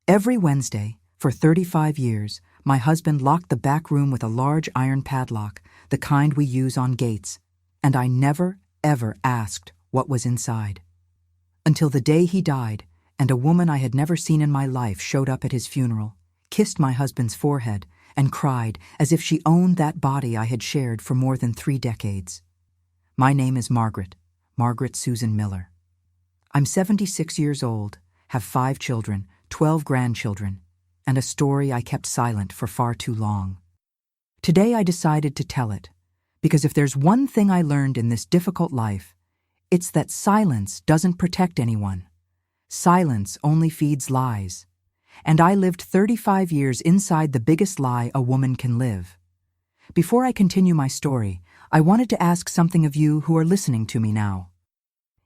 Every Wednesday, for 35 years, my husband locked the back room with a large iron padlock, the kind we use on gates, and I never, ever asked what was inside. Until the day he died, and a woman I had never seen in my life showed up at his funeral, kissed my husband's forehead, and cried as if she owned that body I had shared for more than 3 decades. My name is Margaret Susan Miller. I'm 76 years old, have 5 children, 12 grandchildren, and a story I kept silent for far too long. Today I decided to tell it, because if there's one thing I learned in this difficult life, it's that silence doesn't protect anyone. Silence only feeds lies. And I lived 35 years inside the biggest lie a woman can live. Before I continue my story, I wanted to ask something of you who are listening to me now.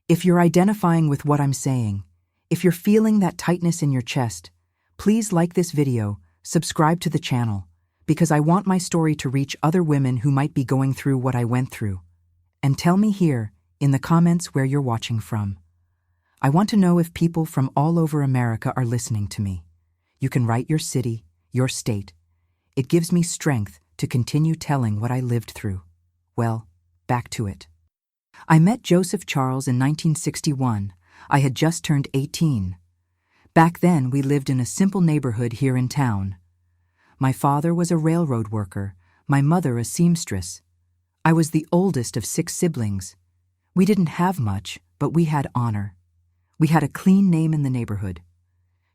If you're identifying with what I'm saying, if you're feeling that tightness in your chest, please like this video, subscribe to the channel, because I want my story to reach other women who might be going through what I went through. And tell me here, in the comments where you're watching from. I want to know if people from all over America are listening to me. You can write your city, your state. It gives me strength to continue telling what I lived through. Well, back to it. I met Joseph Charles in 1961. I had just turned 18. Back then, we lived in a simple neighborhood here in town. My father was a railroad worker, my mother a seamstress. I was the oldest of 6 siblings. We didn't have much, but we had honor. We had a clean name in the neighborhood.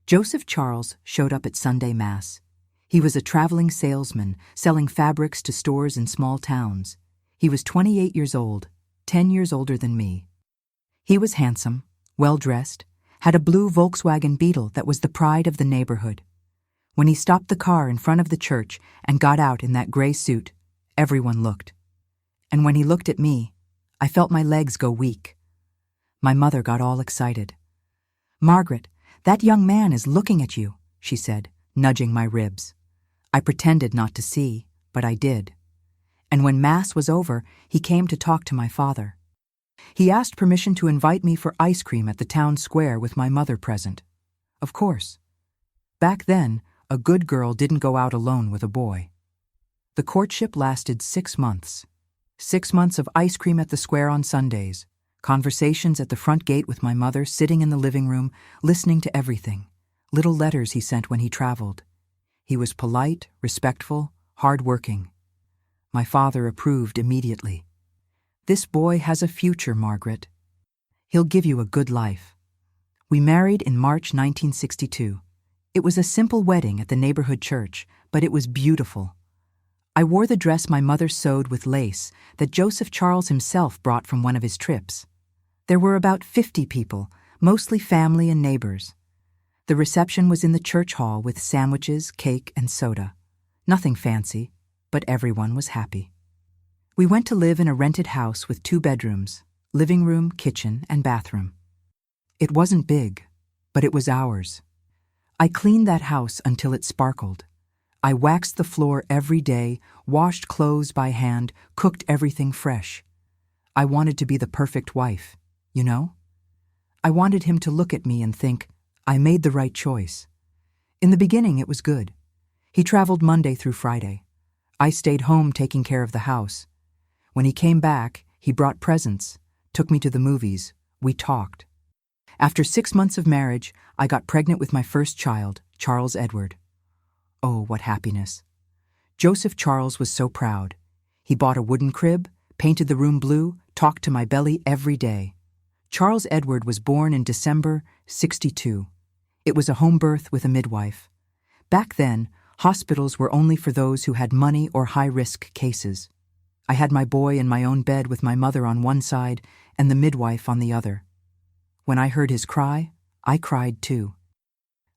Joseph Charles showed up at Sunday Mass. He was a traveling salesman, selling fabrics to stores in small towns. He was 28 years old, 10 years older than me. He was handsome, well-dressed, had a blue Volkswagen Beetle that was the pride of the neighborhood. When he stopped the car in front of the church and got out in that gray suit, everyone looked. And when he looked at me, I felt my legs go weak. My mother got all excited. "Margaret, that young man is looking at you," she said, nudging my ribs. I pretended not to see, but I did. And when Mass was over, he came to talk to my father. He asked permission to invite me for ice cream at the town square with my mother present. Of course. Back then, a good girl didn't go out alone with a boy. The courtship lasted 6 months. 6 months of ice cream at the square on Sundays, conversations at the front gate with my mother sitting in the living room, listening to everything, little letters he sent when he traveled. He was polite, respectful, hard-working. My father approved immediately. "This boy has a future, Margaret. He'll give you a good life." We married in March 1962. It was a simple wedding at the neighborhood church, but it was beautiful. I wore the dress my mother sewed with lace that Joseph Charles himself brought from one of his trips. There were about 50 people, mostly family and neighbors. The reception was in the church hall with sandwiches, cake, and soda. Nothing fancy, but everyone was happy. We went to live in a rented house with 2 bedrooms, living room, kitchen, and bathroom. It wasn't big, but it was ours. I cleaned that house until it sparkled. I waxed the floor every day, washed clothes by hand, cooked everything fresh. I wanted to be the perfect wife, you know? I wanted him to look at me and think, I made the right choice. In the beginning, it was good. He traveled Monday through Friday. I stayed home taking care of the house. When he came back, he brought presents, took me to the movies, we talked. After 6 months of marriage, I got pregnant with my first child, Charles Edward. Oh, what happiness. Joseph Charles was so proud. He bought a wooden crib, painted the room blue, talked to my belly every day. Charles Edward was born in December '62. It was a home birth with a midwife. Back then, hospitals were only for those who had money or high-risk cases. I had my boy in my own bed with my mother on one side and the midwife on the other. When I heard his cry, I cried too.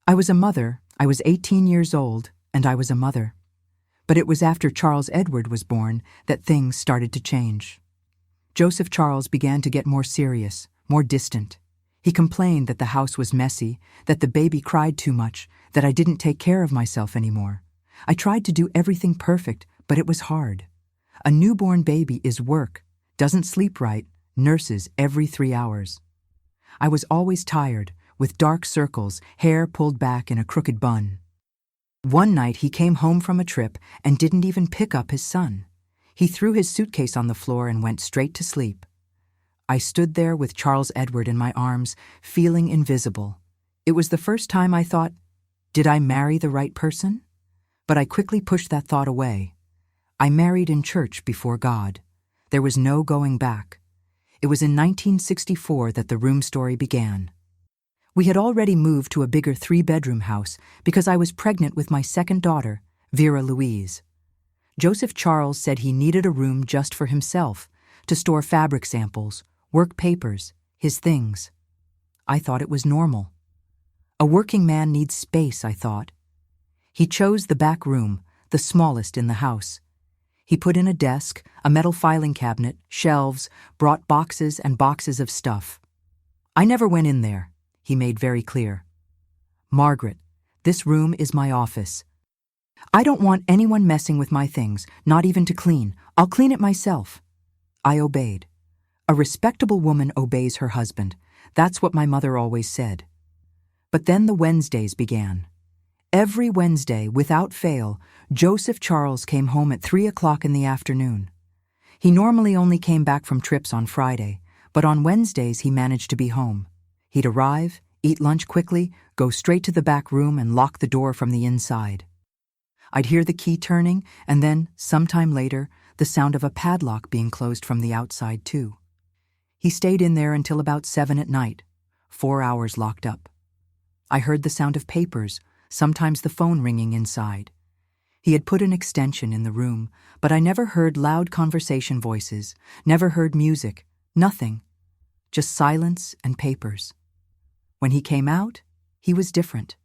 I was a mother, I was 18 years old, and I was a mother. But it was after Charles Edward was born that things started to change. Joseph Charles began to get more serious, more distant. He complained that the house was messy, that the baby cried too much, that I didn't take care of myself anymore. I tried to do everything perfect, but it was hard. A newborn baby is work, doesn't sleep right, nurses every 3 hours. I was always tired, with dark circles, hair pulled back in a crooked bun. One night he came home from a trip and didn't even pick up his son. He threw his suitcase on the floor and went straight to sleep. I stood there with Charles Edward in my arms, feeling invisible. It was the first time I thought, did I marry the right person? But I quickly pushed that thought away. I married in church before God. There was no going back. It was in 1964 that the room story began. We had already moved to a bigger 3-bedroom house because I was pregnant with my second daughter, Vera Louise. Joseph Charles said he needed a room just for himself, to store fabric samples, work papers, his things. I thought it was normal. A working man needs space, I thought. He chose the back room, the smallest in the house. He put in a desk, a metal filing cabinet, shelves, brought boxes and boxes of stuff. I never went in there, he made very clear. Margaret, this room is my office. I don't want anyone messing with my things, not even to clean. I'll clean it myself. I obeyed. A respectable woman obeys her husband. That's what my mother always said. But then the Wednesdays began. Every Wednesday, without fail, Joseph Charles came home at 3 o'clock in the afternoon. He normally only came back from trips on Friday, but on Wednesdays he managed to be home. He'd arrive, eat lunch quickly, go straight to the back room and lock the door from the inside. I'd hear the key turning, and then, sometime later, the sound of a padlock being closed from the outside too. He stayed in there until about 7 at night, 4 hours locked up. I heard the sound of papers, sometimes the phone ringing inside. He had put an extension in the room, but I never heard loud conversation voices, never heard music, nothing, just silence and papers. When he came out, he was different.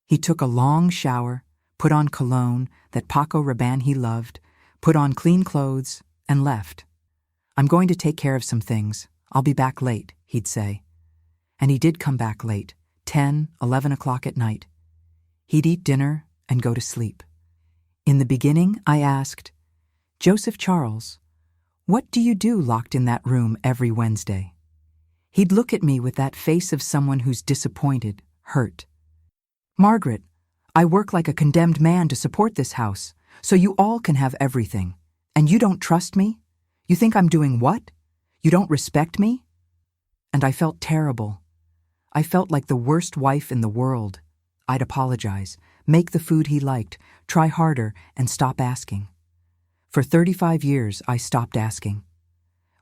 He took a long shower, put on cologne that Paco Rabanne he loved, put on clean clothes, and left. I'm going to take care of some things. I'll be back late, he'd say. And he did come back late, 10, 11 o'clock at night. He'd eat dinner and go to sleep. In the beginning, I asked, Joseph Charles, what do you do locked in that room every Wednesday? He'd look at me with that face of someone who's disappointed, hurt. Margaret, I work like a condemned man to support this house, so you all can have everything. And you don't trust me? You think I'm doing what? You don't respect me? And I felt terrible. I felt like the worst wife in the world. I'd apologize, make the food he liked, try harder, and stop asking. For 35 years, I stopped asking.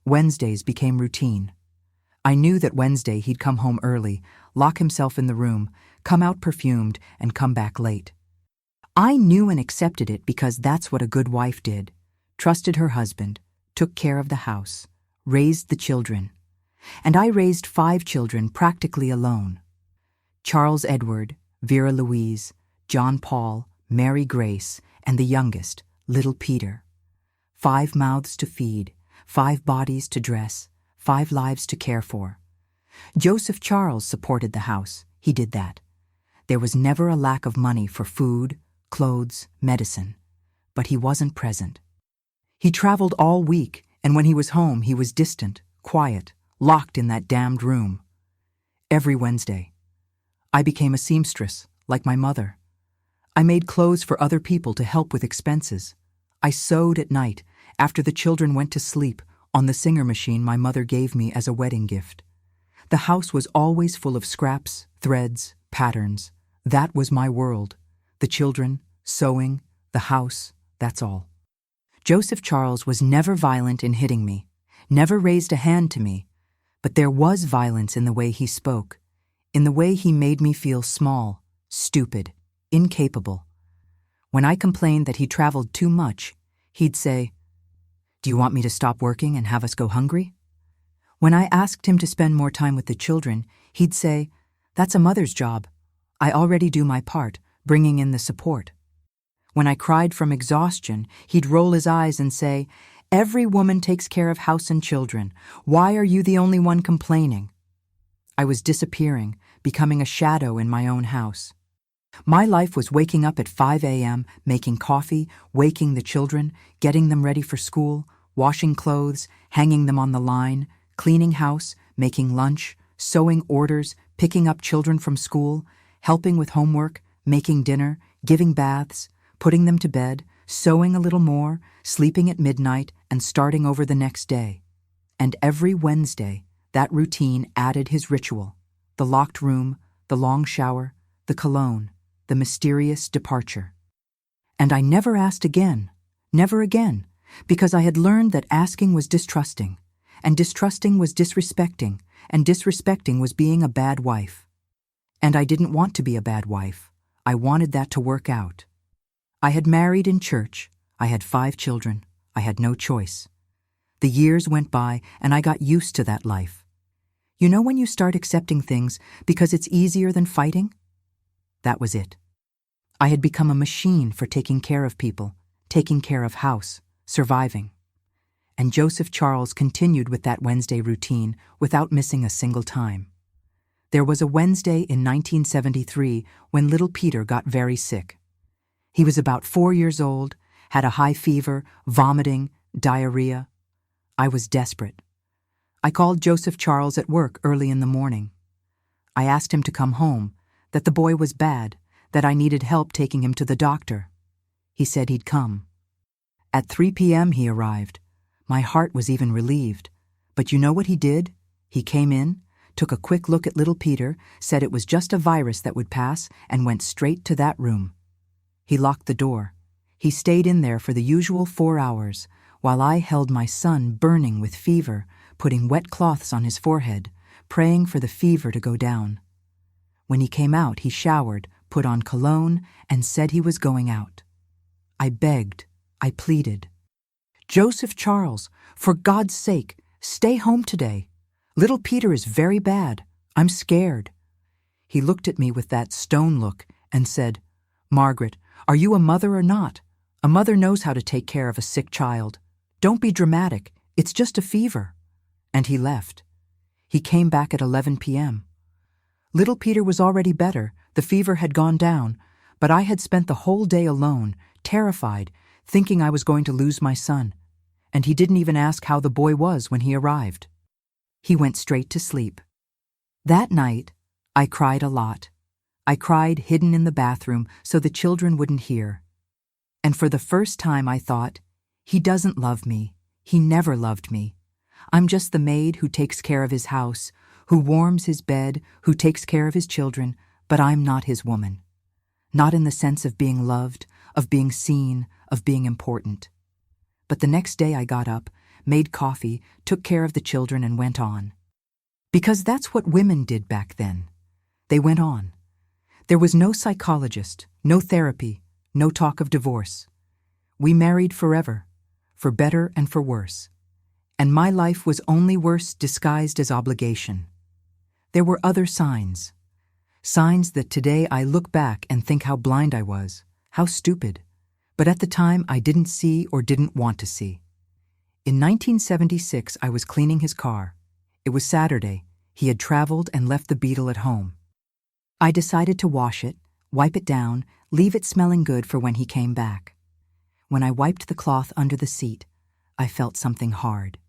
Wednesdays became routine. I knew that Wednesday he'd come home early, lock himself in the room, come out perfumed, and come back late. I knew and accepted it because that's what a good wife did. Trusted her husband, took care of the house, raised the children. And I raised 5 children practically alone. Charles Edward, Vera Louise, John Paul, Mary Grace, and the youngest, little Peter. 5 mouths to feed, 5 bodies to dress, 5 lives to care for. Joseph Charles supported the house. He did that. There was never a lack of money for food, clothes, medicine. But he wasn't present. He traveled all week, and when he was home, he was distant, quiet, locked in that damned room. Every Wednesday. I became a seamstress, like my mother. I made clothes for other people to help with expenses. I sewed at night, after the children went to sleep, on the singer machine my mother gave me as a wedding gift. The house was always full of scraps, threads, patterns. That was my world. The children, sewing, the house, that's all. Joseph Charles was never violent in hitting me, never raised a hand to me, but there was violence in the way he spoke, in the way he made me feel small, stupid, incapable. When I complained that he traveled too much, he'd say, "Do you want me to stop working and have us go hungry?" When I asked him to spend more time with the children, he'd say, "That's a mother's job. I already do my part, bringing in the support." When I cried from exhaustion, he'd roll his eyes and say, "Every woman takes care of house and children. Why are you the only one complaining?" I was disappearing, becoming a shadow in my own house. My life was waking up at 5 a.m., making coffee, waking the children, getting them ready for school, washing clothes, hanging them on the line, cleaning house, making lunch, sewing orders, picking up children from school, helping with homework, making dinner, giving baths, putting them to bed, sewing a little more, sleeping at midnight, and starting over the next day. And every Wednesday, that routine added his ritual: the locked room, the long shower, the cologne, the mysterious departure. And I never asked again, never again, because I had learned that asking was distrusting, and distrusting was disrespecting, and disrespecting was being a bad wife. And I didn't want to be a bad wife. I wanted that to work out. I had married in church. I had 5 children. I had no choice. The years went by, and I got used to that life. You know when you start accepting things because it's easier than fighting? That was it. I had become a machine for taking care of people, taking care of house, surviving. And Joseph Charles continued with that Wednesday routine without missing a single time. There was a Wednesday in 1973 when little Peter got very sick. He was about 4 years old, had a high fever, vomiting, diarrhea. I was desperate. I called Joseph Charles at work early in the morning. I asked him to come home, that the boy was bad, that I needed help taking him to the doctor. He said he'd come. At 3 p.m. he arrived. My heart was even relieved. But you know what he did? He came in, took a quick look at little Peter, said it was just a virus that would pass, and went straight to that room. He locked the door. He stayed in there for the usual 4 hours, while I held my son burning with fever, putting wet cloths on his forehead, praying for the fever to go down. When he came out, he showered, put on cologne, and said he was going out. I begged. I pleaded. "Joseph Charles, for God's sake, stay home today. Little Peter is very bad. I'm scared." He looked at me with that stone look and said, "Margaret, are you a mother or not? A mother knows how to take care of a sick child. Don't be dramatic. It's just a fever." And he left. He came back at 11 p.m. Little Peter was already better. The fever had gone down, but I had spent the whole day alone, terrified, thinking I was going to lose my son. And he didn't even ask how the boy was when he arrived. He went straight to sleep. That night, I cried a lot. I cried hidden in the bathroom so the children wouldn't hear. And for the first time I thought, he doesn't love me. He never loved me. I'm just the maid who takes care of his house, who warms his bed, who takes care of his children, but I'm not his woman. Not in the sense of being loved, of being seen, of being important. But the next day I got up, made coffee, took care of the children, and went on. Because that's what women did back then. They went on. There was no psychologist, no therapy, no talk of divorce. We married forever, for better and for worse. And my life was only worse disguised as obligation. There were other signs. Signs that today I look back and think how blind I was, how stupid. But at the time I didn't see or didn't want to see. In 1976 I was cleaning his car. It was Saturday. He had traveled and left the Beetle at home. I decided to wash it, wipe it down, leave it smelling good for when he came back. When I wiped the cloth under the seat, I felt something hard.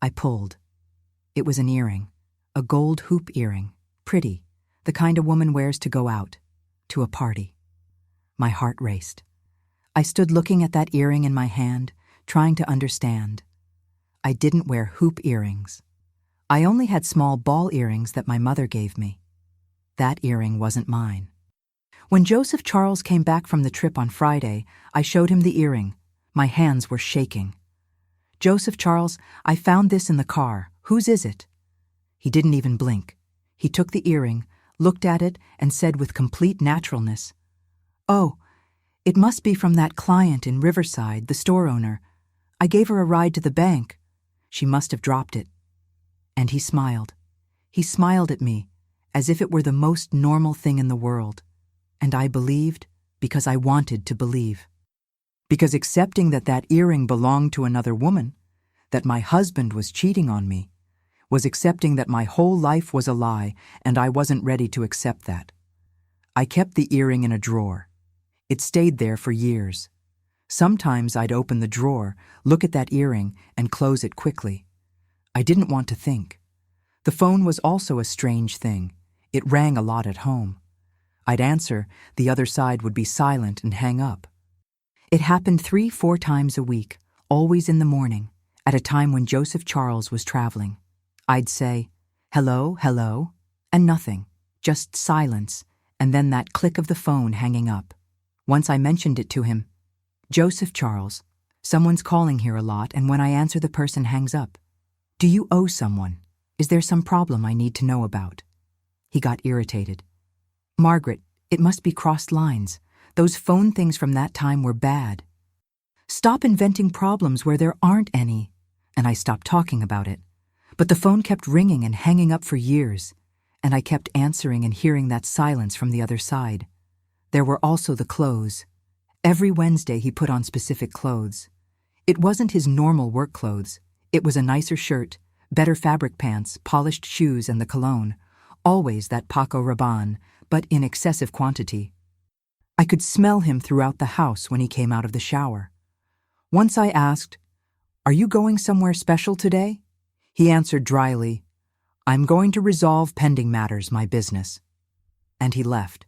I pulled. It was an earring, a gold hoop earring, pretty, the kind a woman wears to go out, to a party. My heart raced. I stood looking at that earring in my hand, trying to understand. I didn't wear hoop earrings. I only had small ball earrings that my mother gave me. That earring wasn't mine. When Joseph Charles came back from the trip on Friday, I showed him the earring. My hands were shaking. "Joseph Charles, I found this in the car. Whose is it?" He didn't even blink. He took the earring, looked at it, and said with complete naturalness, "Oh, it must be from that client in Riverside, the store owner. I gave her a ride to the bank. She must have dropped it." And he smiled. He smiled at me, as if it were the most normal thing in the world. And I believed because I wanted to believe. Because accepting that that earring belonged to another woman, that my husband was cheating on me, was accepting that my whole life was a lie, and I wasn't ready to accept that. I kept the earring in a drawer. It stayed there for years. Sometimes I'd open the drawer, look at that earring, and close it quickly. I didn't want to think. The phone was also a strange thing. It rang a lot at home. I'd answer, the other side would be silent and hang up. It happened 3-4 times a week, always in the morning, at a time when Joseph Charles was traveling. I'd say, "Hello, hello," and nothing, just silence, and then that click of the phone hanging up. Once I mentioned it to him. "Joseph Charles, someone's calling here a lot, and when I answer the person hangs up. Do you owe someone? Is there some problem I need to know about?" He got irritated. "Margaret, it must be crossed lines. Those phone things from that time were bad. Stop inventing problems where there aren't any." And I stopped talking about it. But the phone kept ringing and hanging up for years, and I kept answering and hearing that silence from the other side. There were also the clothes. Every Wednesday he put on specific clothes. It wasn't his normal work clothes. It was a nicer shirt, better fabric pants, polished shoes, and the cologne. Always that Paco Rabanne, but in excessive quantity. I could smell him throughout the house when he came out of the shower. Once I asked, "Are you going somewhere special today?" He answered dryly, "I'm going to resolve pending matters, my business." And he left.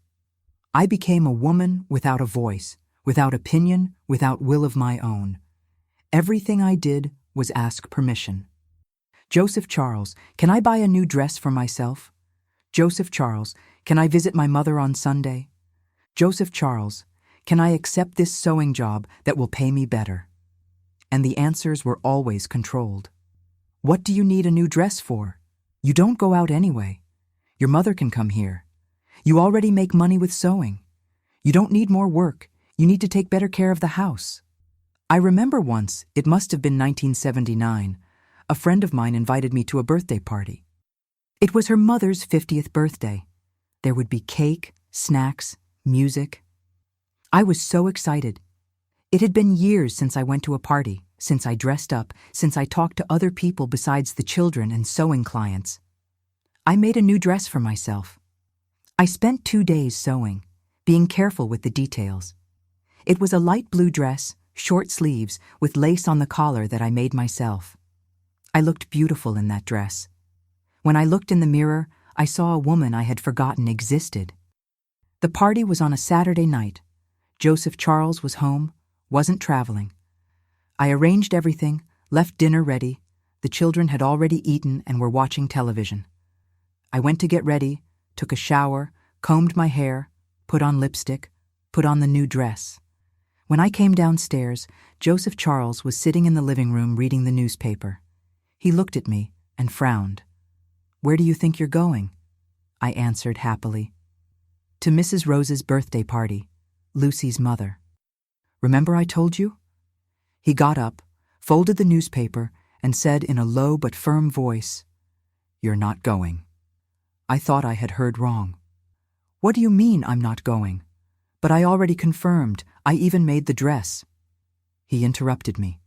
I became a woman without a voice, without opinion, without will of my own. Everything I did was ask permission. "Joseph Charles, can I buy a new dress for myself?" "Joseph Charles, can I visit my mother on Sunday?" "Joseph Charles, can I accept this sewing job that will pay me better?" And the answers were always controlled. "What do you need a new dress for? You don't go out anyway. Your mother can come here. You already make money with sewing. You don't need more work. You need to take better care of the house." I remember once, it must have been 1979, a friend of mine invited me to a birthday party. It was her mother's 50th birthday. There would be cake, snacks, music. I was so excited. It had been years since I went to a party, since I dressed up, since I talked to other people besides the children and sewing clients. I made a new dress for myself. I spent 2 days sewing, being careful with the details. It was a light blue dress, short sleeves, with lace on the collar that I made myself. I looked beautiful in that dress. When I looked in the mirror, I saw a woman I had forgotten existed. The party was on a Saturday night. Joseph Charles was home, wasn't traveling. I arranged everything, left dinner ready. The children had already eaten and were watching television. I went to get ready, took a shower, combed my hair, put on lipstick, put on the new dress. When I came downstairs, Joseph Charles was sitting in the living room reading the newspaper. He looked at me and frowned. "Where do you think you're going?" I answered happily. "To Mrs. Rose's birthday party, Lucy's mother. Remember I told you?" He got up, folded the newspaper, and said in a low but firm voice, "You're not going." I thought I had heard wrong. "What do you mean I'm not going? But I already confirmed. I even made the dress." He interrupted me.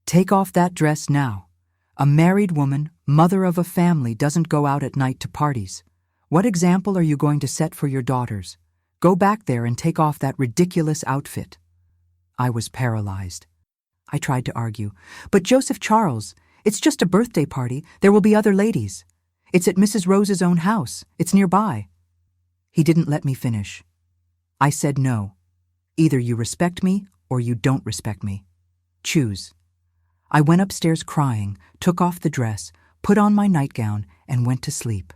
"Take off that dress now. A married woman, mother of a family, doesn't go out at night to parties. What example are you going to set for your daughters? Go back there and take off that ridiculous outfit." I was paralyzed. I tried to argue. "But Joseph Charles, it's just a birthday party. There will be other ladies. It's at Mrs. Rose's own house. It's nearby." He didn't let me finish. I said no. Either you respect me or you don't respect me. Choose. I went upstairs crying, took off the dress, put on my nightgown, and went to sleep.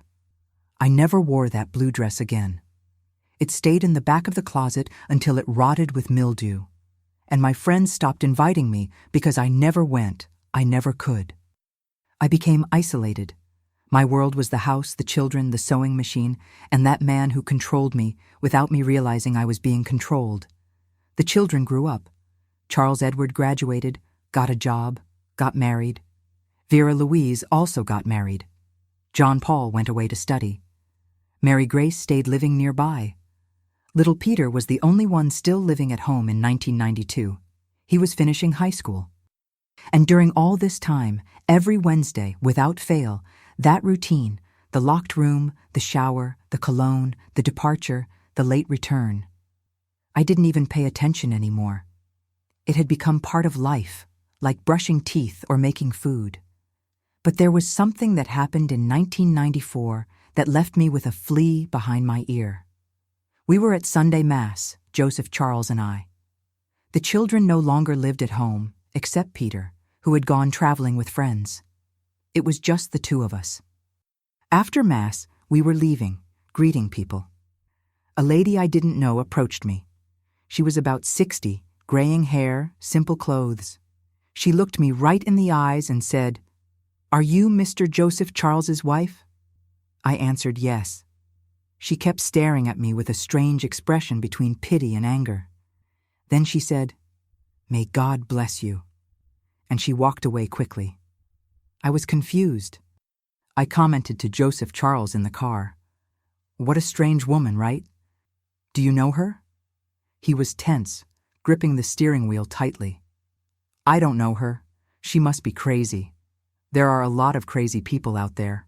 I never wore that blue dress again. It stayed in the back of the closet until it rotted with mildew. And my friends stopped inviting me because I never went. I never could. I became isolated. My world was the house, the children, the sewing machine, and that man who controlled me without me realizing I was being controlled. The children grew up. Charles Edward graduated, got a job, got married. Vera Louise also got married. John Paul went away to study. Mary Grace stayed living nearby. Little Peter was the only one still living at home in 1992. He was finishing high school. And during all this time, every Wednesday, without fail, that routine, the locked room, the shower, the cologne, the departure, the late return. I didn't even pay attention anymore. It had become part of life, like brushing teeth or making food. But there was something that happened in 1994 that left me with a flea behind my ear. We were at Sunday Mass, Joseph, Charles, and I. The children no longer lived at home, except Peter, who had gone traveling with friends. It was just the two of us. After Mass, we were leaving, greeting people. A lady I didn't know approached me. She was about 60, graying hair, simple clothes. She looked me right in the eyes and said, "Are you Mr. Joseph Charles's wife?" I answered yes. She kept staring at me with a strange expression between pity and anger. Then she said, "May God bless you," and she walked away quickly. I was confused. I commented to Joseph Charles in the car, "What a strange woman, right? Do you know her?" He was tense, gripping the steering wheel tightly. "I don't know her. She must be crazy. There are a lot of crazy people out there."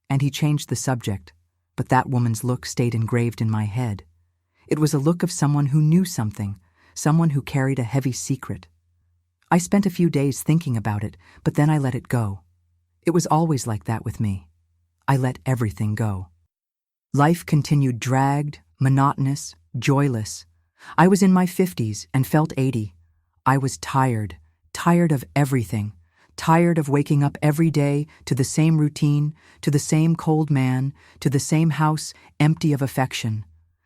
And he changed the subject, but that woman's look stayed engraved in my head. It was a look of someone who knew something, someone who carried a heavy secret. I spent a few days thinking about it, but then I let it go. It was always like that with me. I let everything go. Life continued dragged, monotonous, joyless. I was in my 50s and felt 80. I was tired of everything, tired of waking up every day to the same routine, to the same cold man, to the same house empty of affection.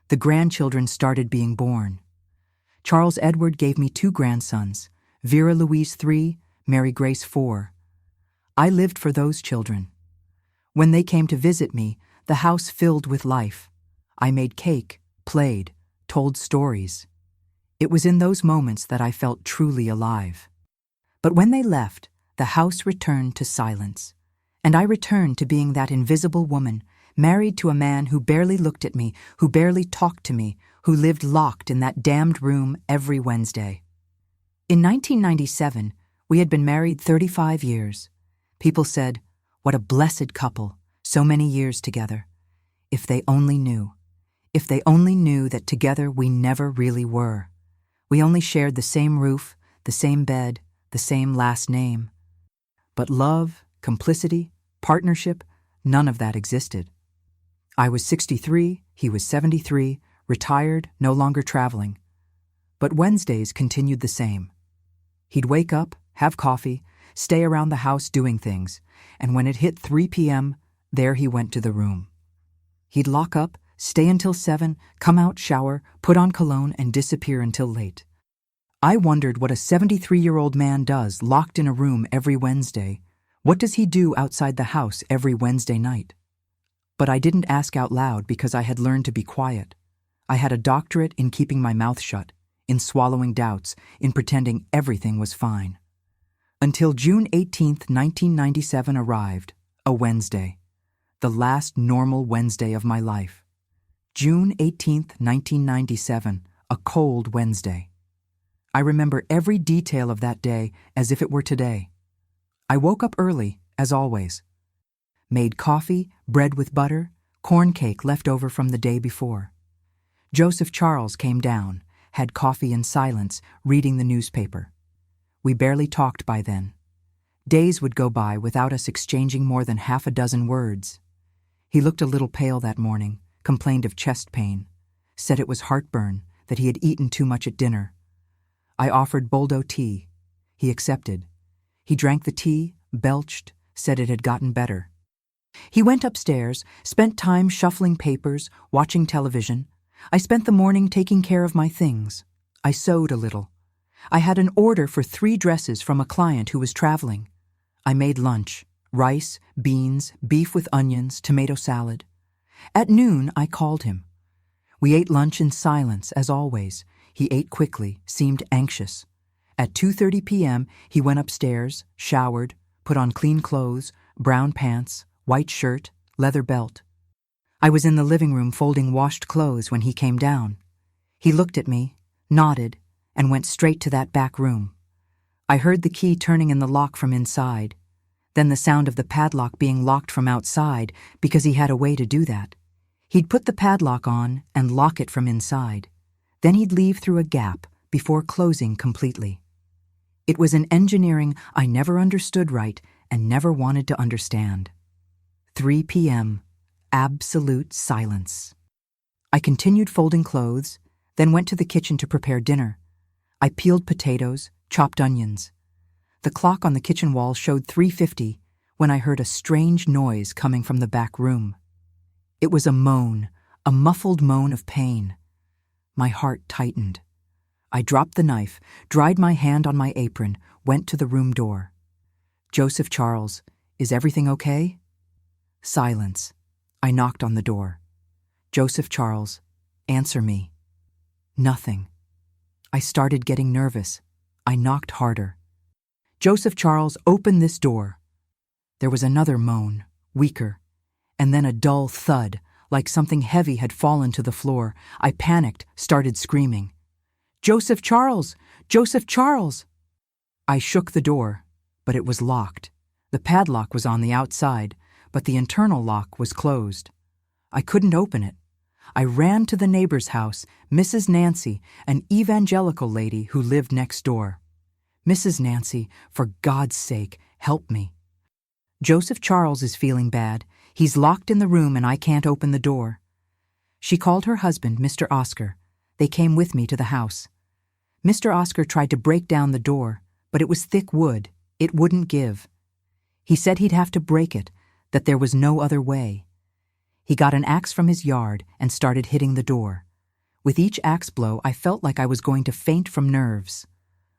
The grandchildren started being born. Charles Edward gave me 2 grandsons, Vera Louise 3, Mary Grace 4. I lived for those children. When they came to visit me, the house filled with life. I made cake, played, told stories. It was in those moments that I felt truly alive. But when they left, the house returned to silence, and I returned to being that invisible woman, married to a man who barely looked at me, who barely talked to me, who lived locked in that damned room every Wednesday. In 1997, we had been married 35 years. People said, "What a blessed couple, so many years together." If they only knew. If they only knew that together we never really were. We only shared the same roof, the same bed, the same last name. But love, complicity, partnership, none of that existed. I was 63, he was 73, retired, no longer traveling. But Wednesdays continued the same. He'd wake up, have coffee, stay around the house doing things, and when it hit 3 p.m., there he went to the room. He'd lock up, stay until 7, come out, shower, put on cologne, and disappear until late. I wondered what a 73-year-old man does locked in a room every Wednesday. What does he do outside the house every Wednesday night? But I didn't ask out loud because I had learned to be quiet. I had a doctorate in keeping my mouth shut, in swallowing doubts, in pretending everything was fine. Until June 18th, 1997 arrived, a Wednesday, the last normal Wednesday of my life. June 18th, 1997, a cold Wednesday. I remember every detail of that day as if it were today. I woke up early, as always. Made coffee, bread with butter, corn cake left over from the day before. Joseph Charles came down, had coffee in silence, reading the newspaper. We barely talked by then. Days would go by without us exchanging more than half a dozen words. He looked a little pale that morning, complained of chest pain, said it was heartburn, that he had eaten too much at dinner. I offered Boldo tea. He accepted. He drank the tea, belched, said it had gotten better. He went upstairs, spent time shuffling papers, watching television. I spent the morning taking care of my things. I sewed a little. I had an order for 3 dresses from a client who was traveling. I made lunch, rice, beans, beef with onions, tomato salad. At noon, I called him. We ate lunch in silence, as always. He ate quickly, seemed anxious. At 2:30 p.m., he went upstairs, showered, put on clean clothes, brown pants, white shirt, leather belt. I was in the living room folding washed clothes when he came down. He looked at me, nodded, and went straight to that back room. I heard the key turning in the lock from inside, then the sound of the padlock being locked from outside because he had a way to do that. He'd put the padlock on and lock it from inside. Then he'd leave through a gap before closing completely. It was an engineering I never understood right and never wanted to understand. 3 p.m. absolute silence. I continued folding clothes, then went to the kitchen to prepare dinner. I peeled potatoes, chopped onions. The clock on the kitchen wall showed 3:50 when I heard a strange noise coming from the back room. It was a moan, a muffled moan of pain. My heart tightened. I dropped the knife, dried my hand on my apron, went to the room door. "Joseph Charles, is everything okay?" Silence. I knocked on the door. "Joseph Charles, answer me." Nothing. I started getting nervous. I knocked harder. "Joseph Charles, open this door." There was another moan, weaker, and then a dull thud, like something heavy had fallen to the floor. I panicked, started screaming. "Joseph Charles! Joseph Charles!" I shook the door, but it was locked. The padlock was on the outside, but the internal lock was closed. I couldn't open it. I ran to the neighbor's house, Mrs. Nancy, an evangelical lady who lived next door. "Mrs. Nancy, for God's sake, help me. Joseph Charles is feeling bad. He's locked in the room and I can't open the door." She called her husband, Mr. Oscar. They came with me to the house. Mr. Oscar tried to break down the door, but it was thick wood. It wouldn't give. He said he'd have to break it, that there was no other way. He got an axe from his yard and started hitting the door. With each axe blow, I felt like I was going to faint from nerves.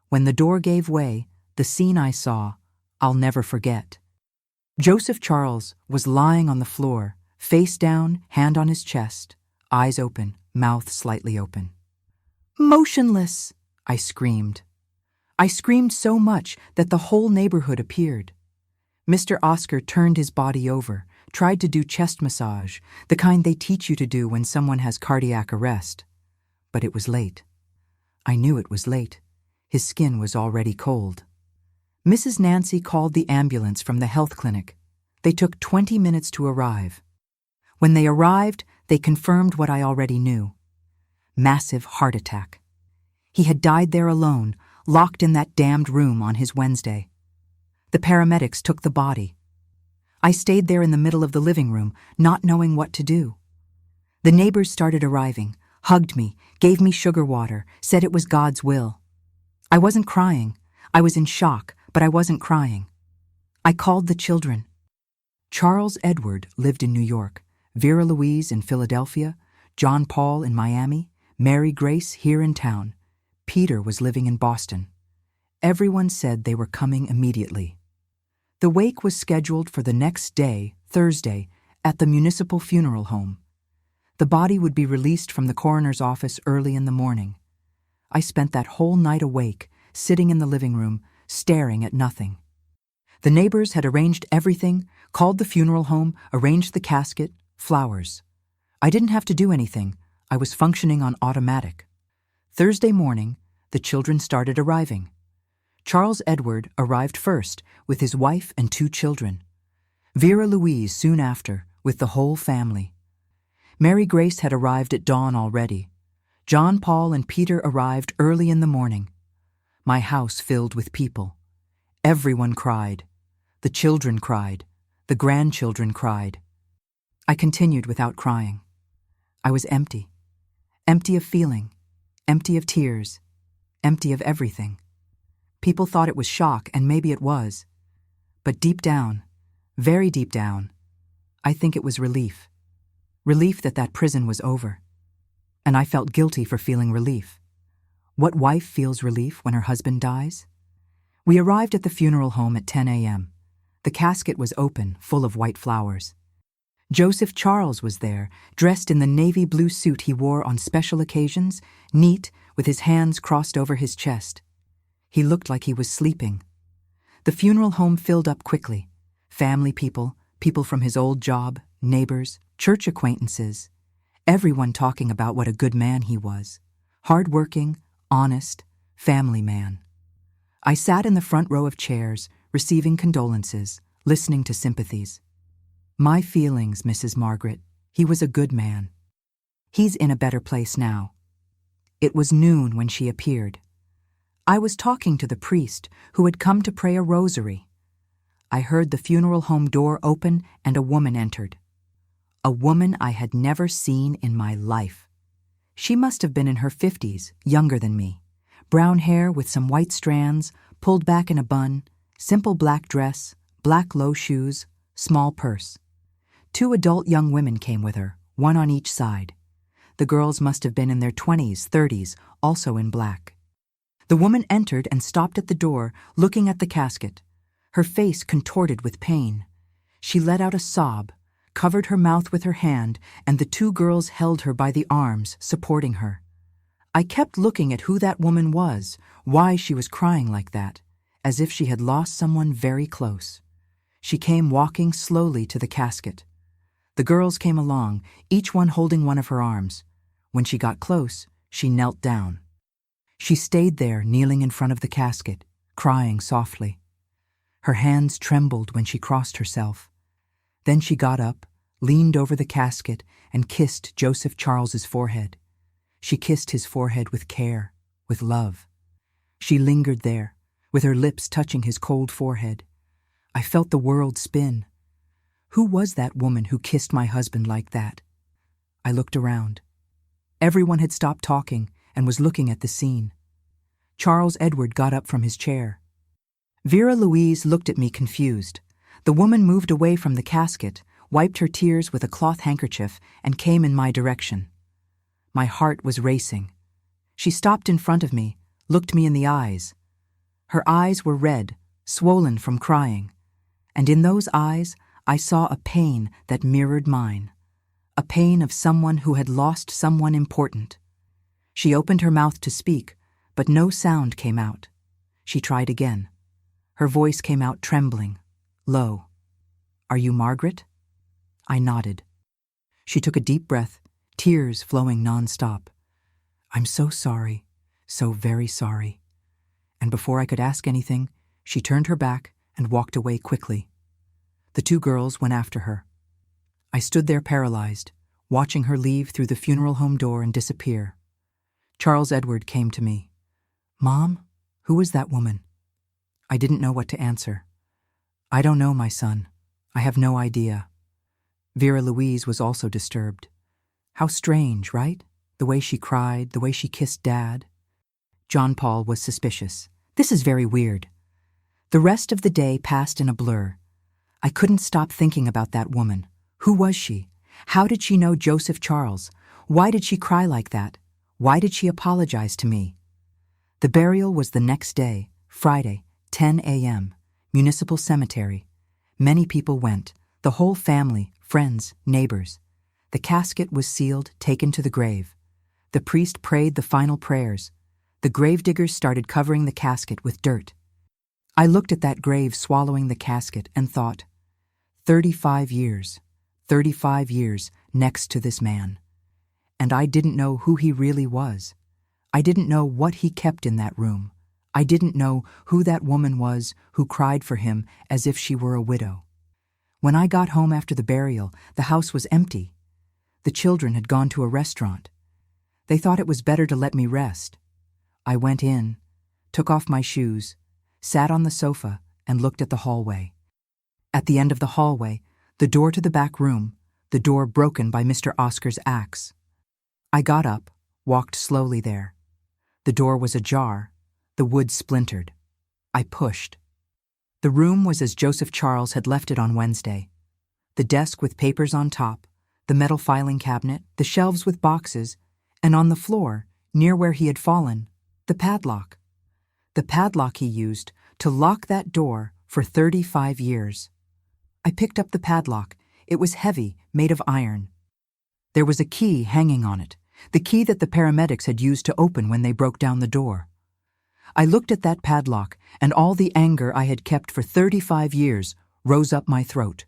When the door gave way, the scene I saw, I'll never forget. Joseph Charles was lying on the floor, face down, hand on his chest, eyes open, mouth slightly open. "Motionless!" I screamed. I screamed so much that the whole neighborhood appeared. Mr. Oscar turned his body over, tried to do chest massage, the kind they teach you to do when someone has cardiac arrest. But it was late. I knew it was late. His skin was already cold. Mrs. Nancy called the ambulance from the health clinic. They took 20 minutes to arrive. When they arrived, they confirmed what I already knew. Massive heart attack. He had died there alone, locked in that damned room on his Wednesday. The paramedics took the body. I stayed there in the middle of the living room, not knowing what to do. The neighbors started arriving, hugged me, gave me sugar water, said it was God's will. I wasn't crying. I was in shock, but I wasn't crying. I called the children. Charles Edward lived in New York, Vera Louise in Philadelphia, John Paul in Miami, Mary Grace here in town. Peter was living in Boston. Everyone said they were coming immediately. The wake was scheduled for the next day, Thursday, at the municipal funeral home. The body would be released from the coroner's office early in the morning. I spent that whole night awake, sitting in the living room, staring at nothing. The neighbors had arranged everything, called the funeral home, arranged the casket, flowers. I didn't have to do anything. I was functioning on automatic. Thursday morning, the children started arriving. Charles Edward arrived first with his wife and 2 children. Vera Louise soon after with the whole family. Mary Grace had arrived at dawn already. John Paul and Peter arrived early in the morning. My house filled with people. Everyone cried. The children cried. The grandchildren cried. I continued without crying. I was empty. Empty of feeling. Empty of tears. Empty of everything. People thought it was shock, and maybe it was. But deep down, very deep down, I think it was relief. Relief that that prison was over. And I felt guilty for feeling relief. What wife feels relief when her husband dies? We arrived at the funeral home at 10 a.m. The casket was open, full of white flowers. Joseph Charles was there, dressed in the navy blue suit he wore on special occasions, neat, with his hands crossed over his chest. He looked like he was sleeping. The funeral home filled up quickly. Family people, people from his old job, neighbors, church acquaintances. Everyone talking about what a good man he was. Hard-working, honest, family man. I sat in the front row of chairs, receiving condolences, listening to sympathies. My feelings, Mrs. Margaret, he was a good man. He's in a better place now. It was noon when she appeared. I was talking to the priest who had come to pray a rosary. I heard the funeral home door open and a woman entered. A woman I had never seen in my life. She must have been in her 50s, younger than me. Brown hair with some white strands, pulled back in a bun, simple black dress, black low shoes, small purse. 2 adult young women came with her, one on each side. The girls must have been in their 20s, 30s, also in black. The woman entered and stopped at the door, looking at the casket, her face contorted with pain. She let out a sob, covered her mouth with her hand, and the 2 girls held her by the arms, supporting her. I kept looking at who that woman was, why she was crying like that, as if she had lost someone very close. She came walking slowly to the casket. The girls came along, each one holding one of her arms. When she got close, she knelt down. She stayed there, kneeling in front of the casket, crying softly. Her hands trembled when she crossed herself. Then she got up, leaned over the casket, and kissed Joseph Charles's forehead. She kissed his forehead with care, with love. She lingered there, with her lips touching his cold forehead. I felt the world spin. Who was that woman who kissed my husband like that? I looked around. Everyone had stopped talking and was looking at the scene. Charles Edward got up from his chair. Vera Louise looked at me confused. The woman moved away from the casket, wiped her tears with a cloth handkerchief, and came in my direction. My heart was racing. She stopped in front of me, looked me in the eyes. Her eyes were red, swollen from crying, and in those eyes I saw a pain that mirrored mine, a pain of someone who had lost someone important. She opened her mouth to speak, but no sound came out. She tried again. Her voice came out trembling, low. "Are you Margaret?" I nodded. She took a deep breath, tears flowing nonstop. "I'm so sorry, so very sorry." And before I could ask anything, she turned her back and walked away quickly. The 2 girls went after her. I stood there paralyzed, watching her leave through the funeral home door and disappear. Charles Edward came to me. "Mom, who was that woman?" I didn't know what to answer. "I don't know, my son. I have no idea." Vera Louise was also disturbed. How strange, right? The way she cried, the way she kissed Dad. John Paul was suspicious. "This is very weird." The rest of the day passed in a blur. I couldn't stop thinking about that woman. Who was she? How did she know Joseph Charles? Why did she cry like that? Why did she apologize to me? The burial was the next day, Friday, 10 a.m., Municipal Cemetery. Many people went, the whole family, friends, neighbors. The casket was sealed, taken to the grave. The priest prayed the final prayers. The gravediggers started covering the casket with dirt. I looked at that grave swallowing the casket and thought, 35 years next to this man. And I didn't know who he really was. I didn't know what he kept in that room. I didn't know who that woman was who cried for him as if she were a widow. When I got home after the burial, the house was empty. The children had gone to a restaurant. They thought it was better to let me rest. I went in, took off my shoes, sat on the sofa, and looked at the hallway. At the end of the hallway, the door to the back room, the door broken by Mr. Oscar's axe. I got up, walked slowly there. The door was ajar, the wood splintered. I pushed. The room was as Joseph Charles had left it on Wednesday. The desk with papers on top, the metal filing cabinet, the shelves with boxes, and on the floor, near where he had fallen, the padlock. The padlock he used to lock that door for 35 years. I picked up the padlock. It was heavy, made of iron. There was a key hanging on it, the key that the paramedics had used to open when they broke down the door. I looked at that padlock, and all the anger I had kept for 35 years rose up my throat.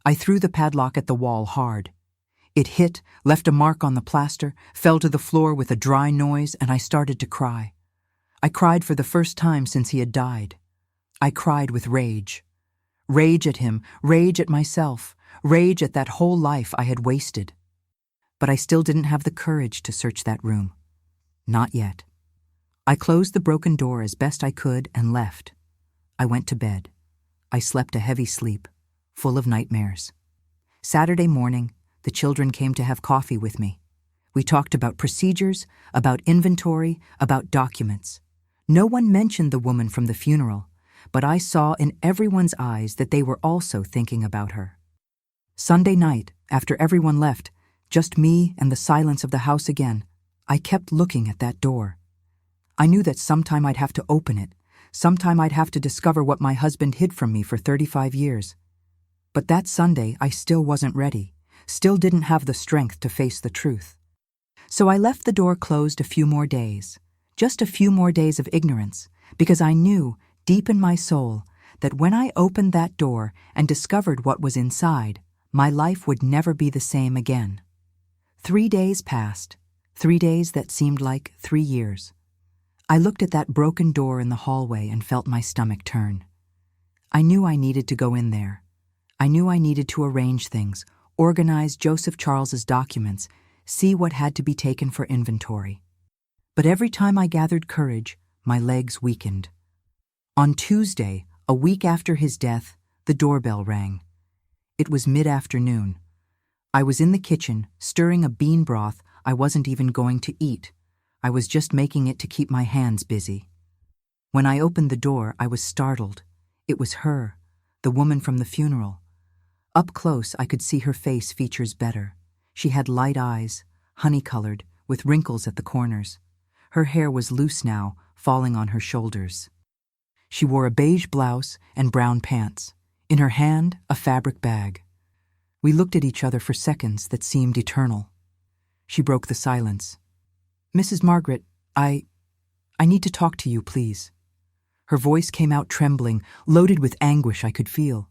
I threw the padlock at the wall hard. It hit, left a mark on the plaster, fell to the floor with a dry noise, and I started to cry. I cried for the first time since he had died. I cried with rage. Rage at him, rage at myself, rage at that whole life I had wasted. But I still didn't have the courage to search that room. Not yet. I closed the broken door as best I could and left. I went to bed. I slept a heavy sleep, full of nightmares. Saturday morning, The children came to have coffee with me. We talked about procedures, about inventory, about documents. No one mentioned the woman from the funeral, but I saw in everyone's eyes that they were also thinking about her. Sunday night, after everyone left, just me and the silence of the house again, I kept looking at that door. I knew that sometime I'd have to open it, sometime I'd have to discover what my husband hid from me for 35 years. But that Sunday, I still wasn't ready, still didn't have the strength to face the truth. So I left the door closed a few more days, just a few more days of ignorance, because I knew, deep in my soul, that when I opened that door and discovered what was inside, my life would never be the same again. 3 days passed, 3 days that seemed like 3 years. I looked at that broken door in the hallway and felt my stomach turn. I knew I needed to go in there. I knew I needed to arrange things, organize Joseph Charles's documents, see what had to be taken for inventory. But every time I gathered courage, my legs weakened. On Tuesday, a week after his death, the doorbell rang. It was mid-afternoon. I was in the kitchen, stirring a bean broth I wasn't even going to eat. I was just making it to keep my hands busy. When I opened the door, I was startled. It was her, the woman from the funeral. Up close, I could see her face features better. She had light eyes, honey-colored, with wrinkles at the corners. Her hair was loose now, falling on her shoulders. She wore a beige blouse and brown pants. In her hand, a fabric bag. We looked at each other for seconds that seemed eternal. She broke the silence. "Mrs. Margaret, I need to talk to you, please." Her voice came out trembling, loaded with anguish I could feel.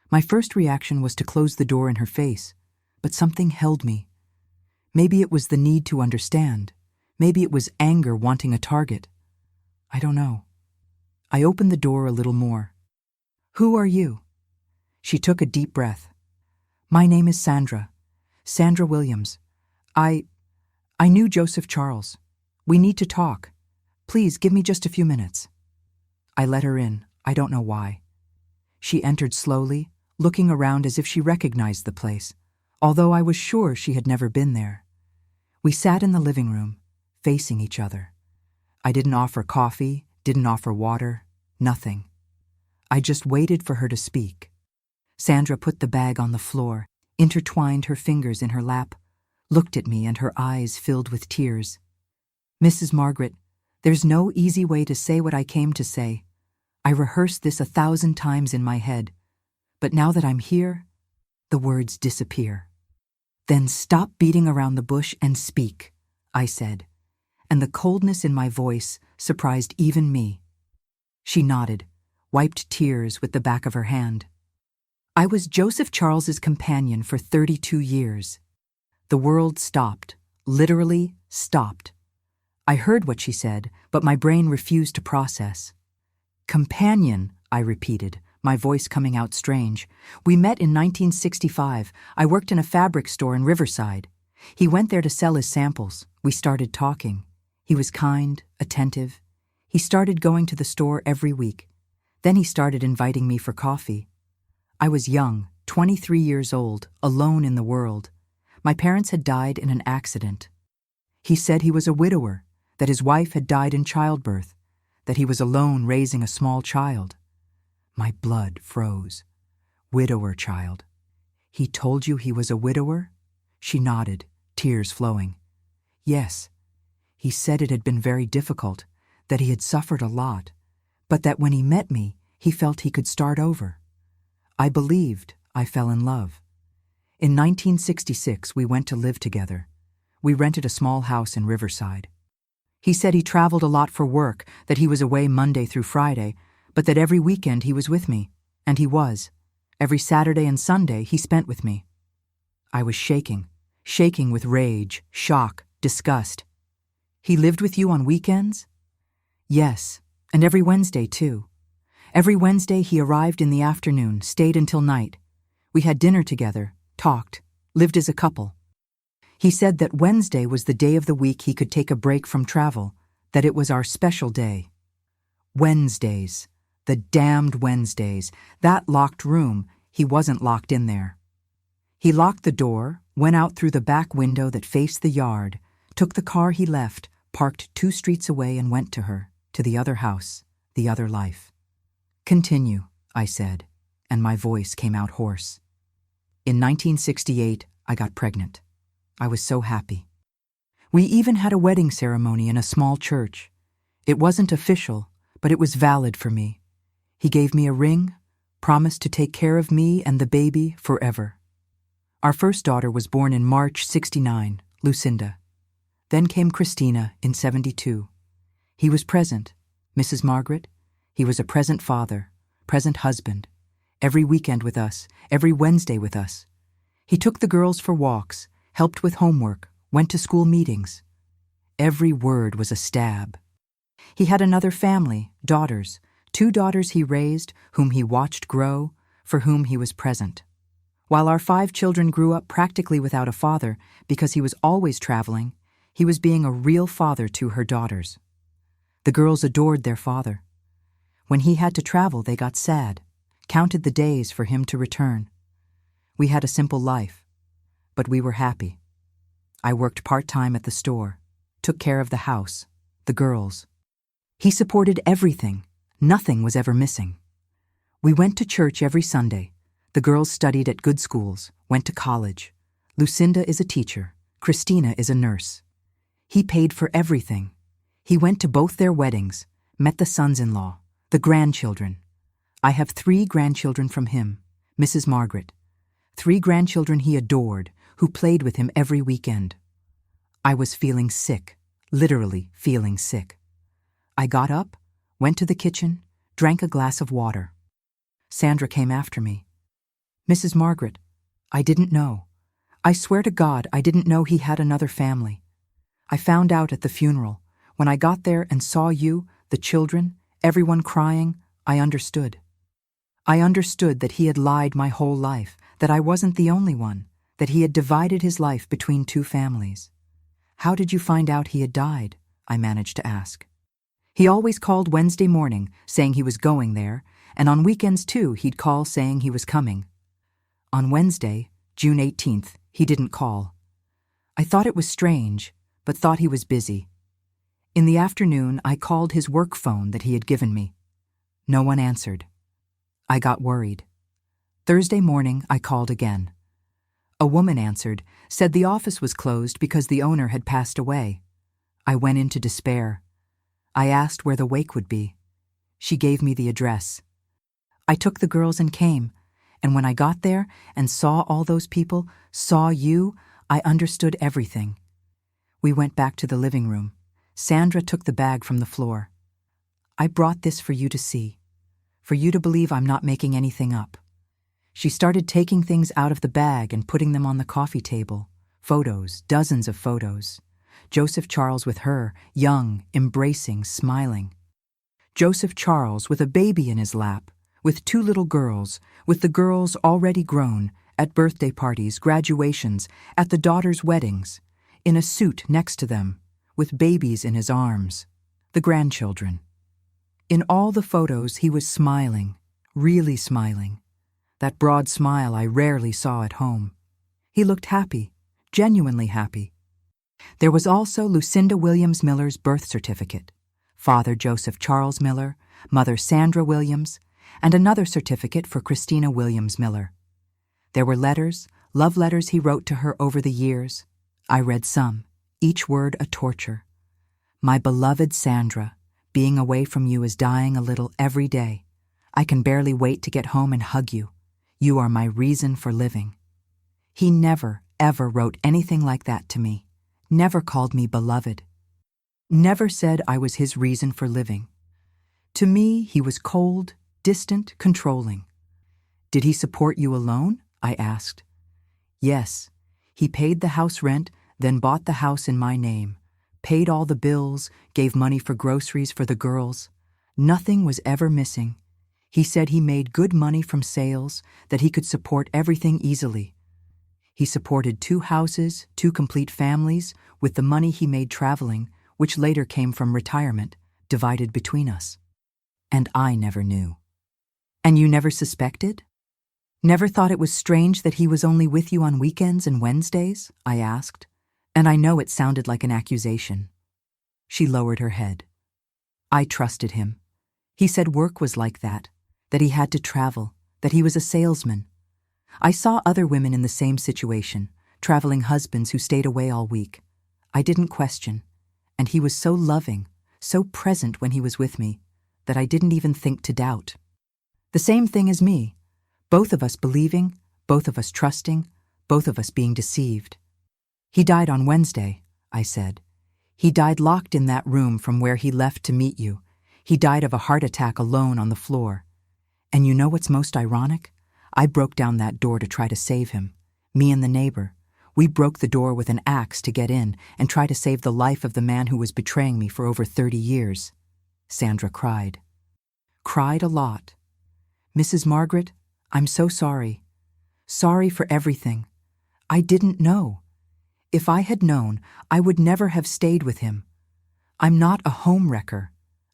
My first reaction was to close the door in her face, but something held me. Maybe it was the need to understand. Maybe it was anger wanting a target. I don't know. I opened the door a little more. "Who are you?" She took a deep breath. "My name is Sandra Williams. I knew Joseph Charles. We need to talk. Please give me just a few minutes." I let her in, I don't know why. She entered slowly, looking around as if she recognized the place, although I was sure she had never been there. We sat in the living room, facing each other. I didn't offer coffee, didn't offer water, nothing. I just waited for her to speak. Sandra put the bag on the floor, intertwined her fingers in her lap, looked at me and her eyes filled with tears. "Mrs. Margaret, there's no easy way to say what I came to say. I rehearsed this 1,000 times in my head, but now that I'm here, the words disappear." "Then stop beating around the bush and speak," I said, and the coldness in my voice surprised even me. She nodded, wiped tears with the back of her hand. "I was Joseph Charles's companion for 32 years. The world stopped, literally stopped. I heard what she said, but my brain refused to process. "Companion," I repeated, my voice coming out strange. "We met in 1965. I worked in a fabric store in Riverside. He went there to sell his samples. We started talking. He was kind, attentive. He started going to the store every week. Then he started inviting me for coffee. I was young, 23 years old, alone in the world. My parents had died in an accident. He said he was a widower, that his wife had died in childbirth, that he was alone raising a small child. My blood froze. Widower child. He told you he was a widower?" She nodded, tears flowing. "Yes. He said it had been very difficult, that he had suffered a lot, but that when he met me, he felt he could start over. I believed. I fell in love. In 1966, we went to live together. We rented a small house in Riverside. He said he traveled a lot for work, that he was away Monday through Friday, but that every weekend he was with me, and he was. Every Saturday and Sunday he spent with me." I was shaking with rage, shock, disgust. "He lived with you on weekends?" "Yes, and every Wednesday too. Every Wednesday he arrived in the afternoon, stayed until night. We had dinner together, talked, lived as a couple. He said that Wednesday was the day of the week he could take a break from travel, that it was our special day. Wednesdays. The damned Wednesdays. That locked room, he wasn't locked in there. He locked the door, went out through the back window that faced the yard, took the car he left, parked 2 streets away and went to her, to the other house, the other life. Continue, I said, and my voice came out hoarse. In 1968, I got pregnant. I was so happy. We even had a wedding ceremony in a small church. It wasn't official, but it was valid for me. He gave me a ring, promised to take care of me and the baby forever. Our first daughter was born in March '69, Lucinda. Then came Christina in '72. He was present, Mrs. Margaret. He was a present father, present husband, every weekend with us, every Wednesday with us. He took the girls for walks, helped with homework, went to school meetings. Every word was a stab. He had another family, daughters, 2 daughters he raised, whom he watched grow, for whom he was present. While our 5 children grew up practically without a father because he was always traveling, he was being a real father to her daughters. The girls adored their father. When he had to travel, they got sad, counted the days for him to return. We had a simple life, but we were happy. I worked part-time at the store, took care of the house, the girls. He supported everything. Nothing was ever missing. We went to church every Sunday. The girls studied at good schools, went to college. Lucinda is a teacher. Christina is a nurse. He paid for everything. He went to both their weddings, met the sons-in-law, the grandchildren. I have 3 grandchildren from him, Mrs. Margaret. 3 grandchildren he adored, who played with him every weekend. I was feeling sick, literally feeling sick. I got up, went to the kitchen, drank a glass of water. Sandra came after me. Mrs. Margaret, I didn't know. I swear to God, I didn't know he had another family. I found out at the funeral. When I got there and saw you, the children, everyone crying, I understood. I understood that he had lied my whole life, that I wasn't the only one, that he had divided his life between 2 families. How did you find out he had died? I managed to ask. He always called Wednesday morning, saying he was going there, and on weekends too he'd call saying he was coming. On Wednesday, June 18th, he didn't call. I thought it was strange, but thought he was busy. In the afternoon, I called his work phone that he had given me. No one answered. I got worried. Thursday morning, I called again. A woman answered, said the office was closed because the owner had passed away. I went into despair. I asked where the wake would be. She gave me the address. I took the girls and came, and when I got there and saw all those people, saw you, I understood everything. We went back to the living room. Sandra took the bag from the floor. I brought this for you to see, for you to believe I'm not making anything up. She started taking things out of the bag and putting them on the coffee table. Photos, dozens of photos. Joseph Charles with her, young, embracing, smiling. Joseph Charles with a baby in his lap, with 2 little girls, with the girls already grown, at birthday parties, graduations, at the daughters' weddings, in a suit next to them, with babies in his arms, the grandchildren. In all the photos, he was smiling, really smiling. That broad smile I rarely saw at home. He looked happy, genuinely happy. There was also Lucinda Williams Miller's birth certificate, Father Joseph Charles Miller, Mother Sandra Williams, and another certificate for Christina Williams Miller. There were letters, love letters he wrote to her over the years. I read some, each word a torture. My beloved Sandra, being away from you is dying a little every day. I can barely wait to get home and hug you. You are my reason for living. He never, ever wrote anything like that to me. Never called me beloved. Never said I was his reason for living. To me, he was cold, distant, controlling. Did he support you alone? I asked. Yes. He paid the house rent, then bought the house in my name, paid all the bills, gave money for groceries for the girls. Nothing was ever missing. He said he made good money from sales, that he could support everything easily. He supported 2 houses, 2 complete families, with the money he made traveling, which later came from retirement, divided between us. And I never knew. And you never suspected? Never thought it was strange that he was only with you on weekends and Wednesdays? I asked, and I know it sounded like an accusation. She lowered her head. I trusted him. He said work was like that he had to travel, that he was a salesman. I saw other women in the same situation, traveling husbands who stayed away all week. I didn't question, and he was so loving, so present when he was with me, that I didn't even think to doubt. The same thing as me, both of us believing, both of us trusting, both of us being deceived. He died on Wednesday, I said. He died locked in that room from where he left to meet you. He died of a heart attack alone on the floor. And you know what's most ironic? I broke down that door to try to save him. Me and the neighbor. We broke the door with an axe to get in and try to save the life of the man who was betraying me for over 30 years. Sandra cried. Cried a lot. Mrs. Margaret, I'm so sorry. Sorry for everything. I didn't know. If I had known, I would never have stayed with him. I'm not a homewrecker.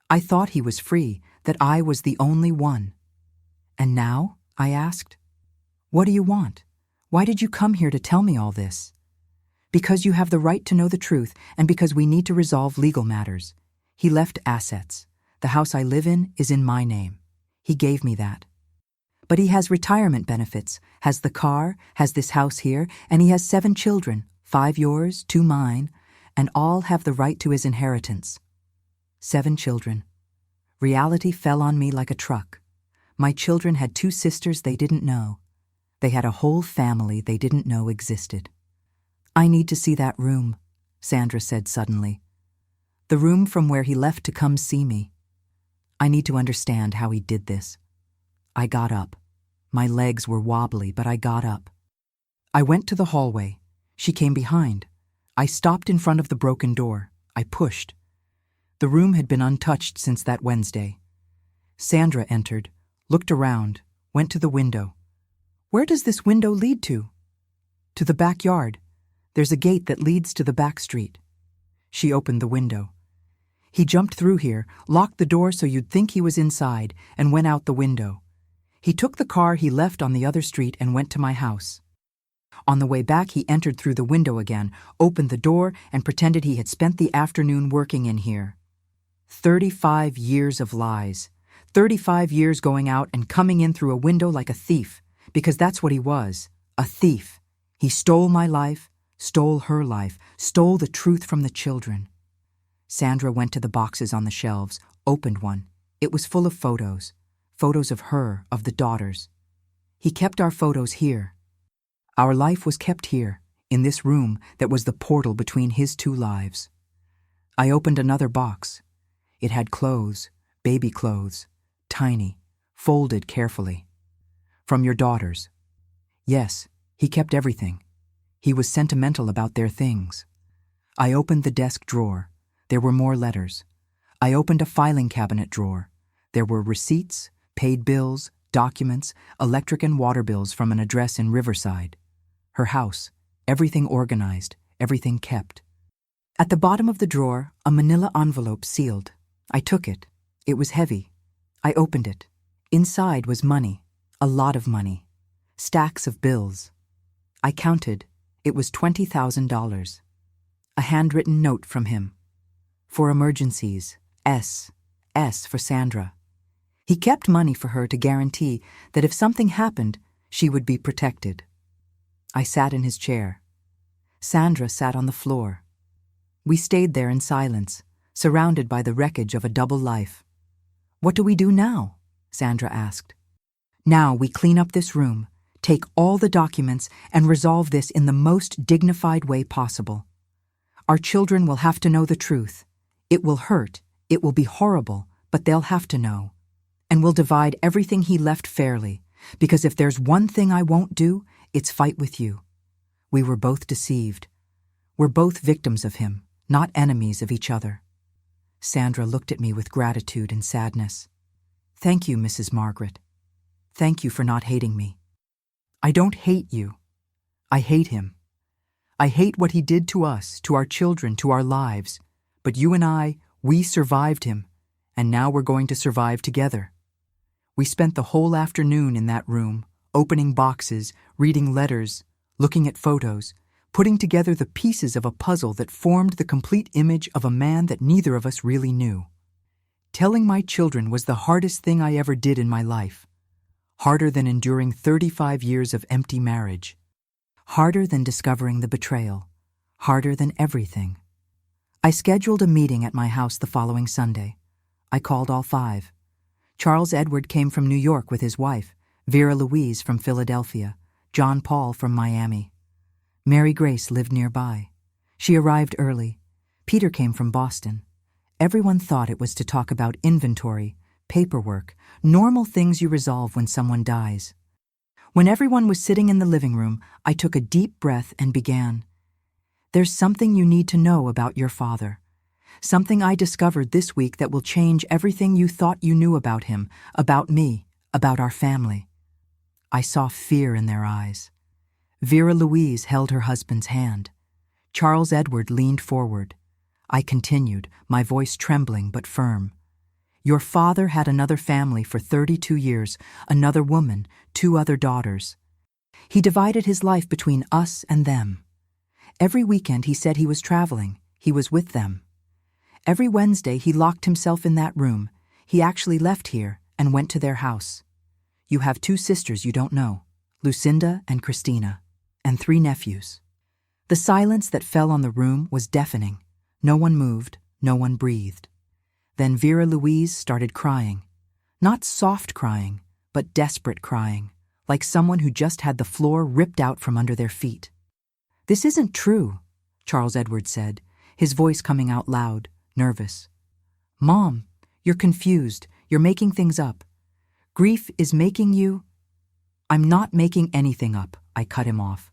I thought he was free, that I was the only one. And now? I asked. What do you want? Why did you come here to tell me all this? Because you have the right to know the truth and because we need to resolve legal matters. He left assets. The house I live in is in my name. He gave me that. But he has retirement benefits, has the car, has this house here, and he has 7 children, 5 yours, 2 mine, and all have the right to his inheritance. 7 children. Reality fell on me like a truck. My children had 2 sisters they didn't know. They had a whole family they didn't know existed. I need to see that room, Sandra said suddenly. The room from where he left to come see me. I need to understand how he did this. I got up. My legs were wobbly, but I got up. I went to the hallway. She came behind. I stopped in front of the broken door. I pushed. The room had been untouched since that Wednesday. Sandra entered, looked around, went to the window. Where does this window lead to? To the backyard. There's a gate that leads to the back street. She opened the window. He jumped through here, locked the door so you'd think he was inside, and went out the window. He took the car he left on the other street and went to my house. On the way back, he entered through the window again, opened the door, and pretended he had spent the afternoon working in here. 35 years of lies. 35 years going out and coming in through a window like a thief, because that's what he was, a thief. He stole my life, stole her life, stole the truth from the children. Sandra went to the boxes on the shelves, opened one. It was full of photos. Photos of her, of the daughters. He kept our photos here. Our life was kept here, in this room that was the portal between his 2 lives. I opened another box. It had clothes, baby clothes, tiny, folded carefully. From your daughters. Yes, he kept everything. He was sentimental about their things. I opened the desk drawer. There were more letters. I opened a filing cabinet drawer. There were receipts, paid bills, documents, electric and water bills from an address in Riverside. Her house, everything organized, everything kept. At the bottom of the drawer, a manila envelope sealed. I took it. It was heavy. I opened it. Inside was money, a lot of money, stacks of bills. I counted. It was $20,000. A handwritten note from him. For emergencies, S for Sandra. He kept money for her to guarantee that if something happened, she would be protected. I sat in his chair. Sandra sat on the floor. We stayed there in silence, surrounded by the wreckage of a double life. What do we do now? Sandra asked. Now we clean up this room, take all the documents, and resolve this in the most dignified way possible. Our children will have to know the truth. It will hurt, it will be horrible, but they'll have to know. And we'll divide everything he left fairly, because if there's one thing I won't do, it's fight with you. We were both deceived. We're both victims of him, not enemies of each other. Sandra looked at me with gratitude and sadness. Thank you, Mrs. Margaret. Thank you for not hating me. I don't hate you. I hate him. I hate what he did to us, to our children, to our lives. But you and I, we survived him, and now we're going to survive together. We spent the whole afternoon in that room, opening boxes, reading letters, looking at photos, putting together the pieces of a puzzle that formed the complete image of a man that neither of us really knew. Telling my children was the hardest thing I ever did in my life. Harder than enduring 35 years of empty marriage. Harder than discovering the betrayal. Harder than everything. I scheduled a meeting at my house the following Sunday. I called all 5. Charles Edward came from New York with his wife, Vera Louise from Philadelphia, John Paul from Miami. Mary Grace lived nearby. She arrived early. Peter came from Boston. Everyone thought it was to talk about inventory, paperwork, normal things you resolve when someone dies. When everyone was sitting in the living room, I took a deep breath and began. There's something you need to know about your father. Something I discovered this week that will change everything you thought you knew about him, about me, about our family. I saw fear in their eyes. Vera Louise held her husband's hand. Charles Edward leaned forward. I continued, my voice trembling but firm. Your father had another family for 32 years, another woman, 2 other daughters. He divided his life between us and them. Every weekend he said he was traveling. He was with them. Every Wednesday he locked himself in that room. He actually left here and went to their house. You have 2 sisters you don't know, Lucinda and Christina, and 3 nephews. The silence that fell on the room was deafening. No one moved, no one breathed. Then Vera Louise started crying. Not soft crying, but desperate crying, like someone who just had the floor ripped out from under their feet. This isn't true, Charles Edward said, his voice coming out loud, nervous. Mom, you're confused. You're making things up. Grief is making you... I'm not making anything up, I cut him off.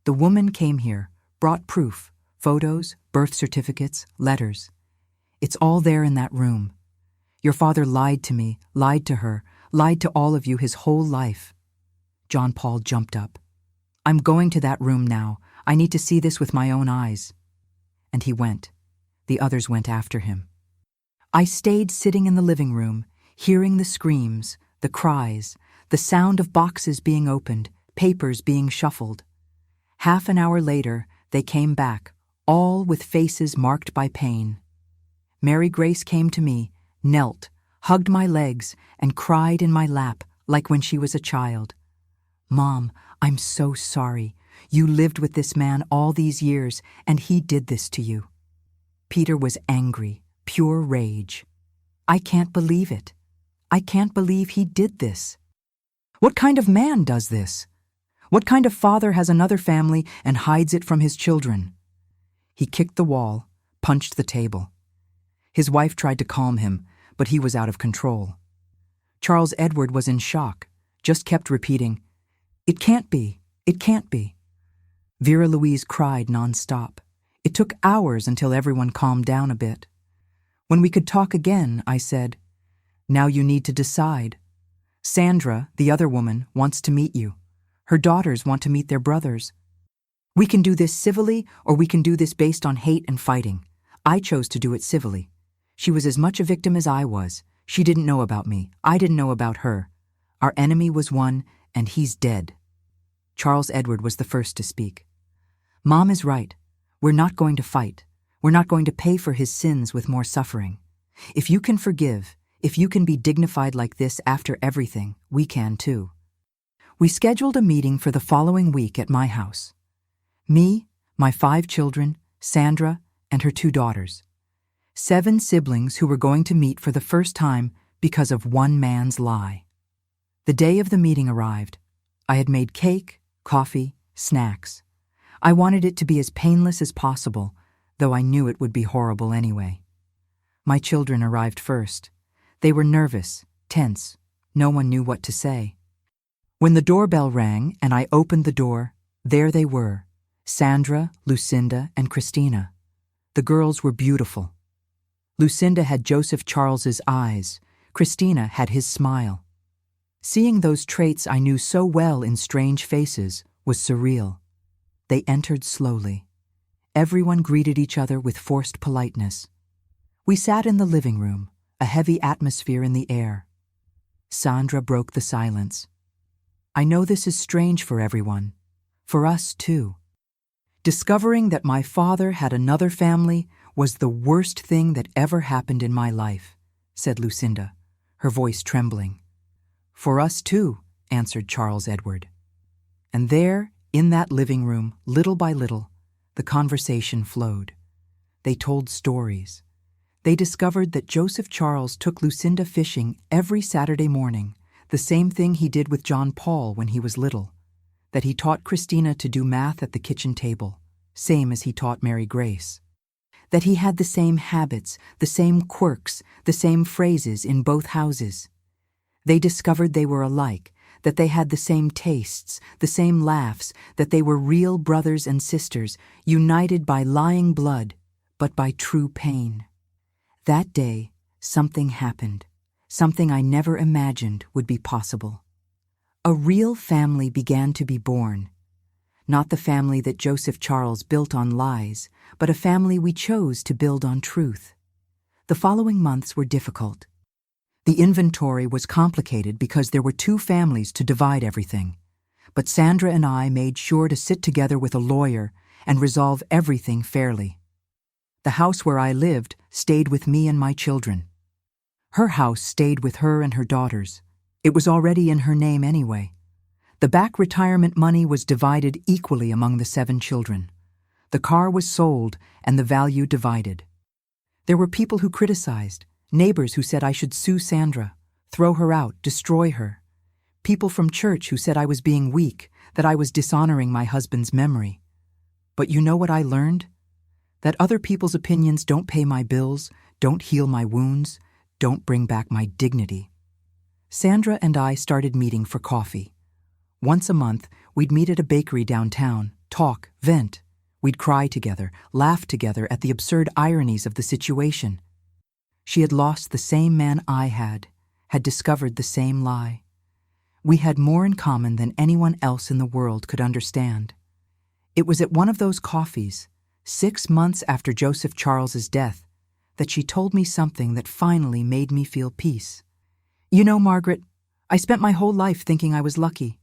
The woman came here, brought proof, photos, birth certificates, letters. It's all there in that room. Your father lied to me, lied to her, lied to all of you his whole life. John Paul jumped up. I'm going to that room now. I need to see this with my own eyes. And he went. The others went after him. I stayed sitting in the living room, hearing the screams, the cries, the sound of boxes being opened, papers being shuffled. Half an hour later, they came back, all with faces marked by pain. Mary Grace came to me, knelt, hugged my legs, and cried in my lap like when she was a child. Mom, I'm so sorry. You lived with this man all these years, and he did this to you. Peter was angry, pure rage. I can't believe it. I can't believe he did this. What kind of man does this? What kind of father has another family and hides it from his children? He kicked the wall, punched the table. His wife tried to calm him, but he was out of control. Charles Edward was in shock, just kept repeating, "It can't be, it can't be." Vera Louise cried nonstop. It took hours until everyone calmed down a bit. When we could talk again, I said, "Now you need to decide. Sandra, the other woman, wants to meet you. Her daughters want to meet their brothers. We can do this civilly, or we can do this based on hate and fighting. I chose to do it civilly. She was as much a victim as I was. She didn't know about me. I didn't know about her. Our enemy was won, and he's dead." Charles Edward was the first to speak. Mom is right. We're not going to fight. We're not going to pay for his sins with more suffering. If you can forgive, if you can be dignified like this after everything, we can too. We scheduled a meeting for the following week at my house. Me, my 5 children, Sandra, and her 2 daughters. 7 siblings who were going to meet for the first time because of one man's lie. The day of the meeting arrived. I had made cake, coffee, snacks. I wanted it to be as painless as possible, though I knew it would be horrible anyway. My children arrived first. They were nervous, tense. No one knew what to say. When the doorbell rang and I opened the door, there they were, Sandra, Lucinda, and Christina. The girls were beautiful. Lucinda had Joseph Charles's eyes. Christina had his smile. Seeing those traits I knew so well in strange faces was surreal. They entered slowly. Everyone greeted each other with forced politeness. We sat in the living room, a heavy atmosphere in the air. Sandra broke the silence. I know this is strange for everyone. For us, too. Discovering that my father had another family was the worst thing that ever happened in my life, said Lucinda, her voice trembling. For us, too, answered Charles Edward. And there, in that living room, little by little, the conversation flowed. They told stories. They discovered that Joseph Charles took Lucinda fishing every Saturday morning, the same thing he did with John Paul when he was little. That he taught Christina to do math at the kitchen table, same as he taught Mary Grace. That he had the same habits, the same quirks, the same phrases in both houses. They discovered they were alike, that they had the same tastes, the same laughs, that they were real brothers and sisters, united by lying blood, but by true pain. That day, something happened, something I never imagined would be possible. A real family began to be born. Not the family that Joseph Charles built on lies, but a family we chose to build on truth. The following months were difficult. The inventory was complicated because there were two families to divide everything. But Sandra and I made sure to sit together with a lawyer and resolve everything fairly. The house where I lived stayed with me and my children. Her house stayed with her and her daughters. It was already in her name anyway. The back retirement money was divided equally among the 7 children. The car was sold and the value divided. There were people who criticized, neighbors who said I should sue Sandra, throw her out, destroy her. People from church who said I was being weak, that I was dishonoring my husband's memory. But you know what I learned? That other people's opinions don't pay my bills, don't heal my wounds, don't bring back my dignity. Sandra and I started meeting for coffee. Once a month, we'd meet at a bakery downtown, talk, vent. We'd cry together, laugh together at the absurd ironies of the situation. She had lost the same man I had discovered the same lie. We had more in common than anyone else in the world could understand. It was at one of those coffees, 6 months after Joseph Charles's death, that she told me something that finally made me feel peace. You know, Margaret, I spent my whole life thinking I was lucky,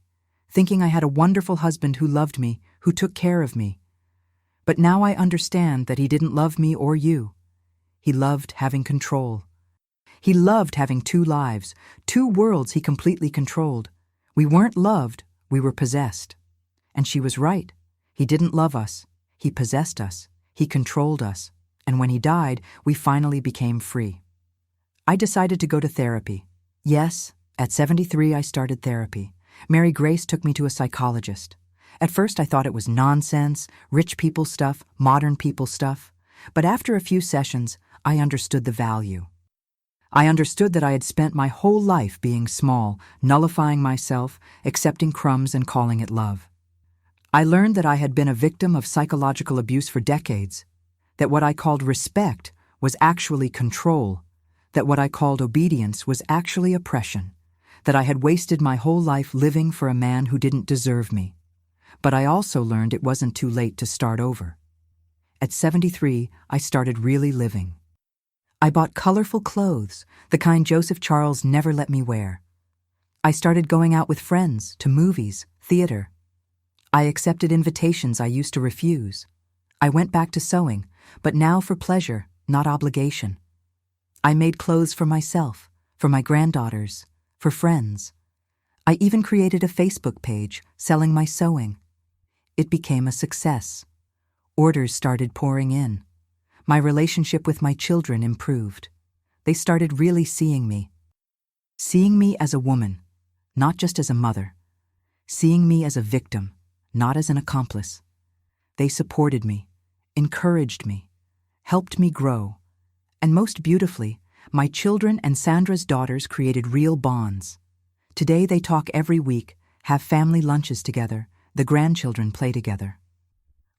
thinking I had a wonderful husband who loved me, who took care of me. But now I understand that he didn't love me or you. He loved having control. He loved having 2 lives, 2 worlds he completely controlled. We weren't loved, we were possessed. And she was right. He didn't love us. He possessed us. He controlled us. And when he died, we finally became free. I decided to go to therapy. Yes, at 73 I started therapy. Mary Grace took me to a psychologist. At first I thought it was nonsense, rich people stuff, modern people stuff. But after a few sessions, I understood the value. I understood that I had spent my whole life being small, nullifying myself, accepting crumbs and calling it love. I learned that I had been a victim of psychological abuse for decades, that what I called respect was actually control, that what I called obedience was actually oppression, that I had wasted my whole life living for a man who didn't deserve me. But I also learned it wasn't too late to start over. At 73, I started really living. I bought colorful clothes, the kind Joseph Charles never let me wear. I started going out with friends, to movies, theater. I accepted invitations I used to refuse. I went back to sewing, but now for pleasure, not obligation. I made clothes for myself, for my granddaughters, for friends. I even created a Facebook page selling my sewing. It became a success. Orders started pouring in. My relationship with my children improved. They started really seeing me as a woman, not just as a mother. Seeing me as a victim, not as an accomplice. They supported me, encouraged me, helped me grow. And most beautifully, my children and Sandra's daughters created real bonds. Today they talk every week, have family lunches together, the grandchildren play together.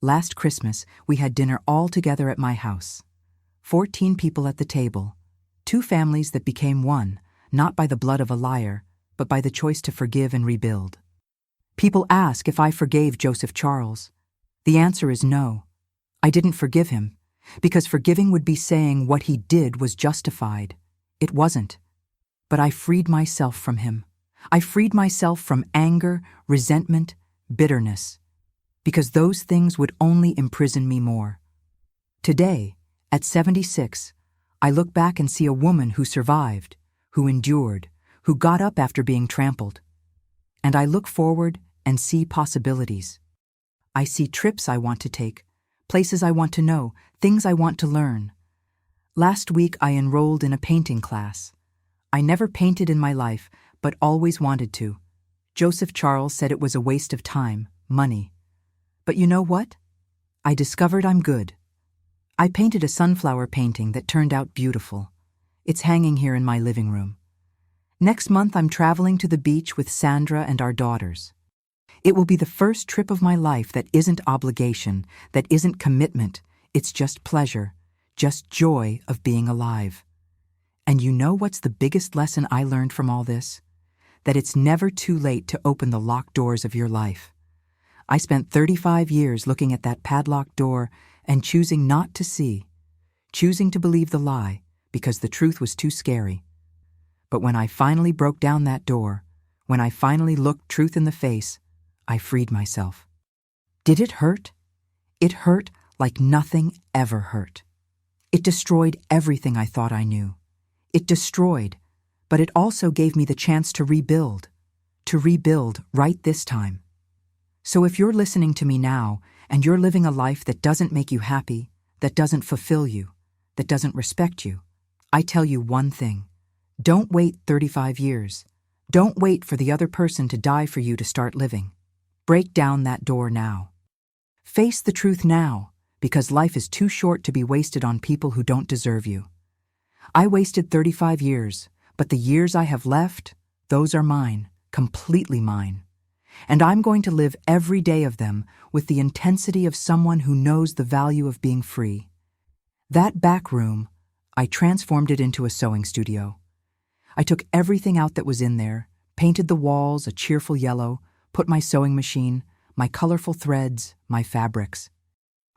Last Christmas, we had dinner all together at my house. 14 people at the table, 2 families that became one, not by the blood of a liar, but by the choice to forgive and rebuild. People ask if I forgave Joseph Charles. The answer is no. I didn't forgive him, because forgiving would be saying what he did was justified. It wasn't. But I freed myself from him. I freed myself from anger, resentment, bitterness, because those things would only imprison me more. Today, at 76, I look back and see a woman who survived, who endured, who got up after being trampled. And I look forward and see possibilities. I see trips I want to take, places I want to know, things I want to learn. Last week I enrolled in a painting class. I never painted in my life, but always wanted to. Joseph Charles said it was a waste of time, money. But you know what? I discovered I'm good. I painted a sunflower painting that turned out beautiful. It's hanging here in my living room. Next month I'm traveling to the beach with Sandra and our daughters. It will be the first trip of my life that isn't obligation, that isn't commitment. It's just pleasure, just joy of being alive. And you know what's the biggest lesson I learned from all this? That it's never too late to open the locked doors of your life. I spent 35 years looking at that padlocked door and choosing not to see, choosing to believe the lie because the truth was too scary. But when I finally broke down that door, when I finally looked truth in the face, I freed myself. Did it hurt? It hurt like nothing ever hurt. It destroyed everything I thought I knew. It destroyed, but it also gave me the chance to rebuild right this time. So if you're listening to me now and you're living a life that doesn't make you happy, that doesn't fulfill you, that doesn't respect you, I tell you one thing. Don't wait 35 years. Don't wait for the other person to die for you to start living. Break down that door now. Face the truth now, because life is too short to be wasted on people who don't deserve you. I wasted 35 years, but the years I have left, those are mine, completely mine. And I'm going to live every day of them with the intensity of someone who knows the value of being free. That back room, I transformed it into a sewing studio. I took everything out that was in there, painted the walls a cheerful yellow, put my sewing machine, my colorful threads, my fabrics.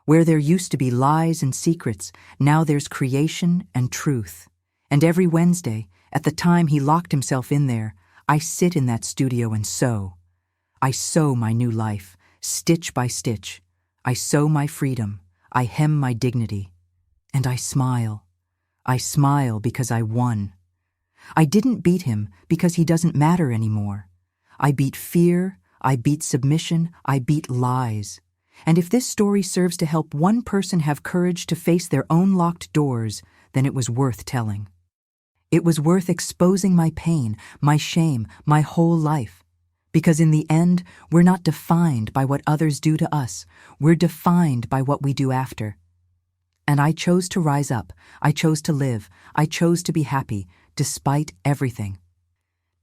Where there used to be lies and secrets, now there's creation and truth. And every Wednesday, at the time he locked himself in there, I sit in that studio and sew. I sew my new life, stitch by stitch. I sew my freedom. I hem my dignity. And I smile. I smile because I won. I didn't beat him because he doesn't matter anymore. I beat fear, I beat submission, I beat lies. And if this story serves to help one person have courage to face their own locked doors, then it was worth telling. It was worth exposing my pain, my shame, my whole life. Because in the end, we're not defined by what others do to us. We're defined by what we do after. And I chose to rise up. I chose to live. I chose to be happy, despite everything.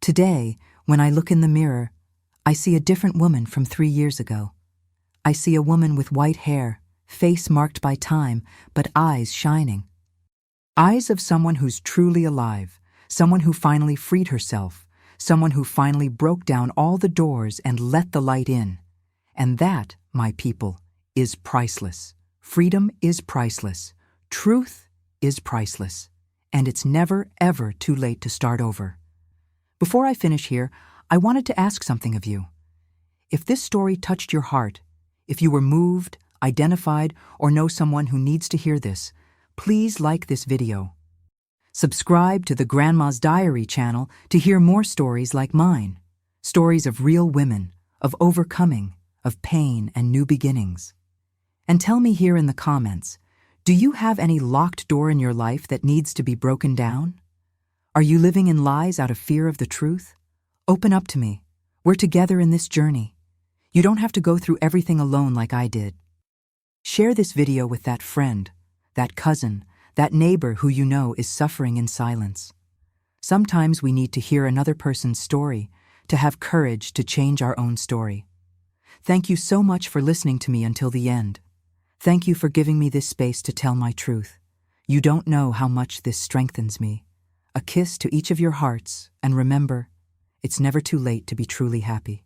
Today, when I look in the mirror, I see a different woman from 3 years ago. I see a woman with white hair, face marked by time, but eyes shining. Eyes of someone who's truly alive, someone who finally freed herself, someone who finally broke down all the doors and let the light in. And that, my people, is priceless. Freedom is priceless. Truth is priceless. And it's never, ever too late to start over. Before I finish here, I wanted to ask something of you. If this story touched your heart, if you were moved, identified, or know someone who needs to hear this, please like this video. Subscribe to the Grandma's Diary channel to hear more stories like mine. Stories of real women, of overcoming, of pain and new beginnings. And tell me here in the comments, do you have any locked door in your life that needs to be broken down? Are you living in lies out of fear of the truth? Open up to me. We're together in this journey. You don't have to go through everything alone like I did. Share this video with that friend, that cousin, that neighbor who you know is suffering in silence. Sometimes we need to hear another person's story to have courage to change our own story. Thank you so much for listening to me until the end. Thank you for giving me this space to tell my truth. You don't know how much this strengthens me. A kiss to each of your hearts, and remember, it's never too late to be truly happy.